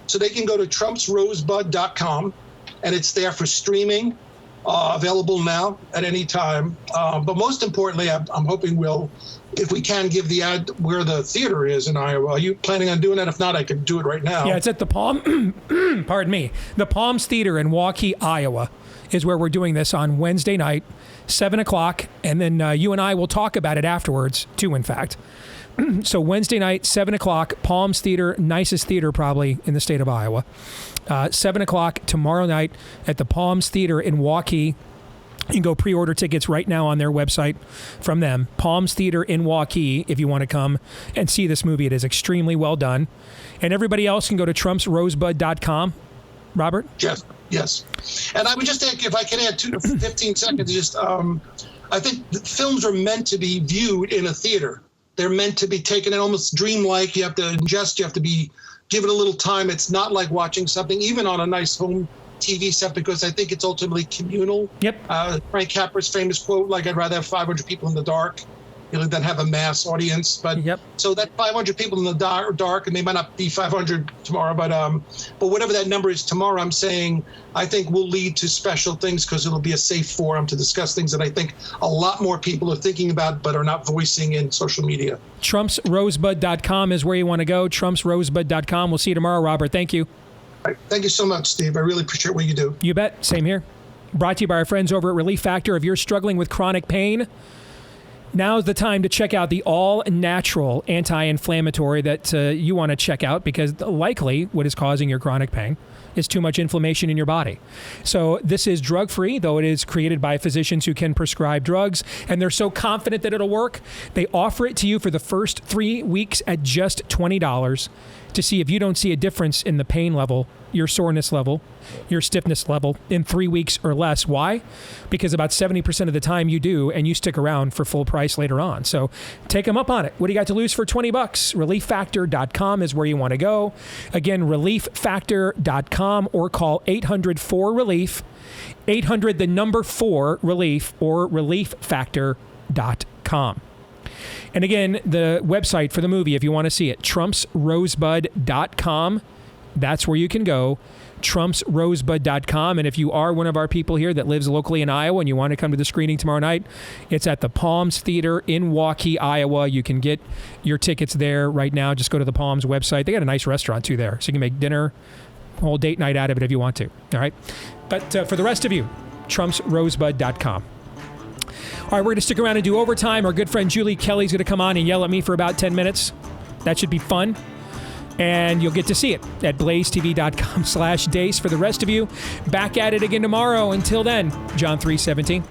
So they can go to trumpsrosebud.com, and it's there for streaming. Available now at any time. But most importantly, I'm hoping if we can, give the ad where the theater is in Iowa. Are you planning on doing that? If not, I can do it right now. Yeah, it's at the pardon me, the Palms Theater in Waukee, Iowa is where we're doing this on Wednesday night, 7 o'clock. And then you and I will talk about it afterwards, too, in fact. So Wednesday night, 7 o'clock, Palms Theater, nicest theater probably in the state of Iowa. 7 o'clock tomorrow night at the Palms Theater in Waukee. You can go pre-order tickets right now on their website from them. Palms Theater in Waukee, if you want to come and see this movie. It is extremely well done. And everybody else can go to trumpsrosebud.com. Robert? Yes. And I would just think, if I can add 15 seconds, I think the films are meant to be viewed in a theater. They're meant to be taken in almost dreamlike. You have to ingest, you have to give it a little time. It's not like watching something even on a nice home TV set, because I think it's ultimately communal. Yep. Frank Capra's famous quote, I'd rather have 500 people in the dark then have a mass audience. But so that 500 people in the dark, and they might not be 500 tomorrow, but whatever that number is tomorrow, I'm saying I think will lead to special things because it'll be a safe forum to discuss things that I think a lot more people are thinking about but are not voicing in social media. TrumpsRosebud.com is where you want to go. TrumpsRosebud.com. We'll see you tomorrow, Robert. Thank you. Thank you so much, Steve. I really appreciate what you do. You bet. Same here. Brought to you by our friends over at Relief Factor. If you're struggling with chronic pain, now's the time to check out the all-natural anti-inflammatory that you want to check out, because likely what is causing your chronic pain is too much inflammation in your body. So this is drug-free, though it is created by physicians who can prescribe drugs, and they're so confident that it'll work, they offer it to you for the first 3 weeks at just $20 to see if you don't see a difference in the pain level, your soreness level, your stiffness level in 3 weeks or less. Why? Because about 70% of the time you do, and you stick around for full price later on. So take them up on it. What do you got to lose for $20? ReliefFactor.com is where you want to go. Again, ReliefFactor.com, or call 800-4-RELIEF, 800 the number 4 relief, or ReliefFactor.com. And again, the website for the movie, if you want to see it, TrumpsRosebud.com. That's where you can go, TrumpsRosebud.com. And if you are one of our people here that lives locally in Iowa and you want to come to the screening tomorrow night, it's at the Palms Theater in Waukee, Iowa. You can get your tickets there right now. Just go to the Palms website. They got a nice restaurant, too, there. So you can make dinner, whole date night out of it if you want to. All right? But for the rest of you, TrumpsRosebud.com. All right, we're going to stick around and do overtime. Our good friend Julie Kelly's going to come on and yell at me for about 10 minutes. That should be fun. And you'll get to see it at blazetv.com/Deace. For the rest of you, back at it again tomorrow. Until then, John 3:17.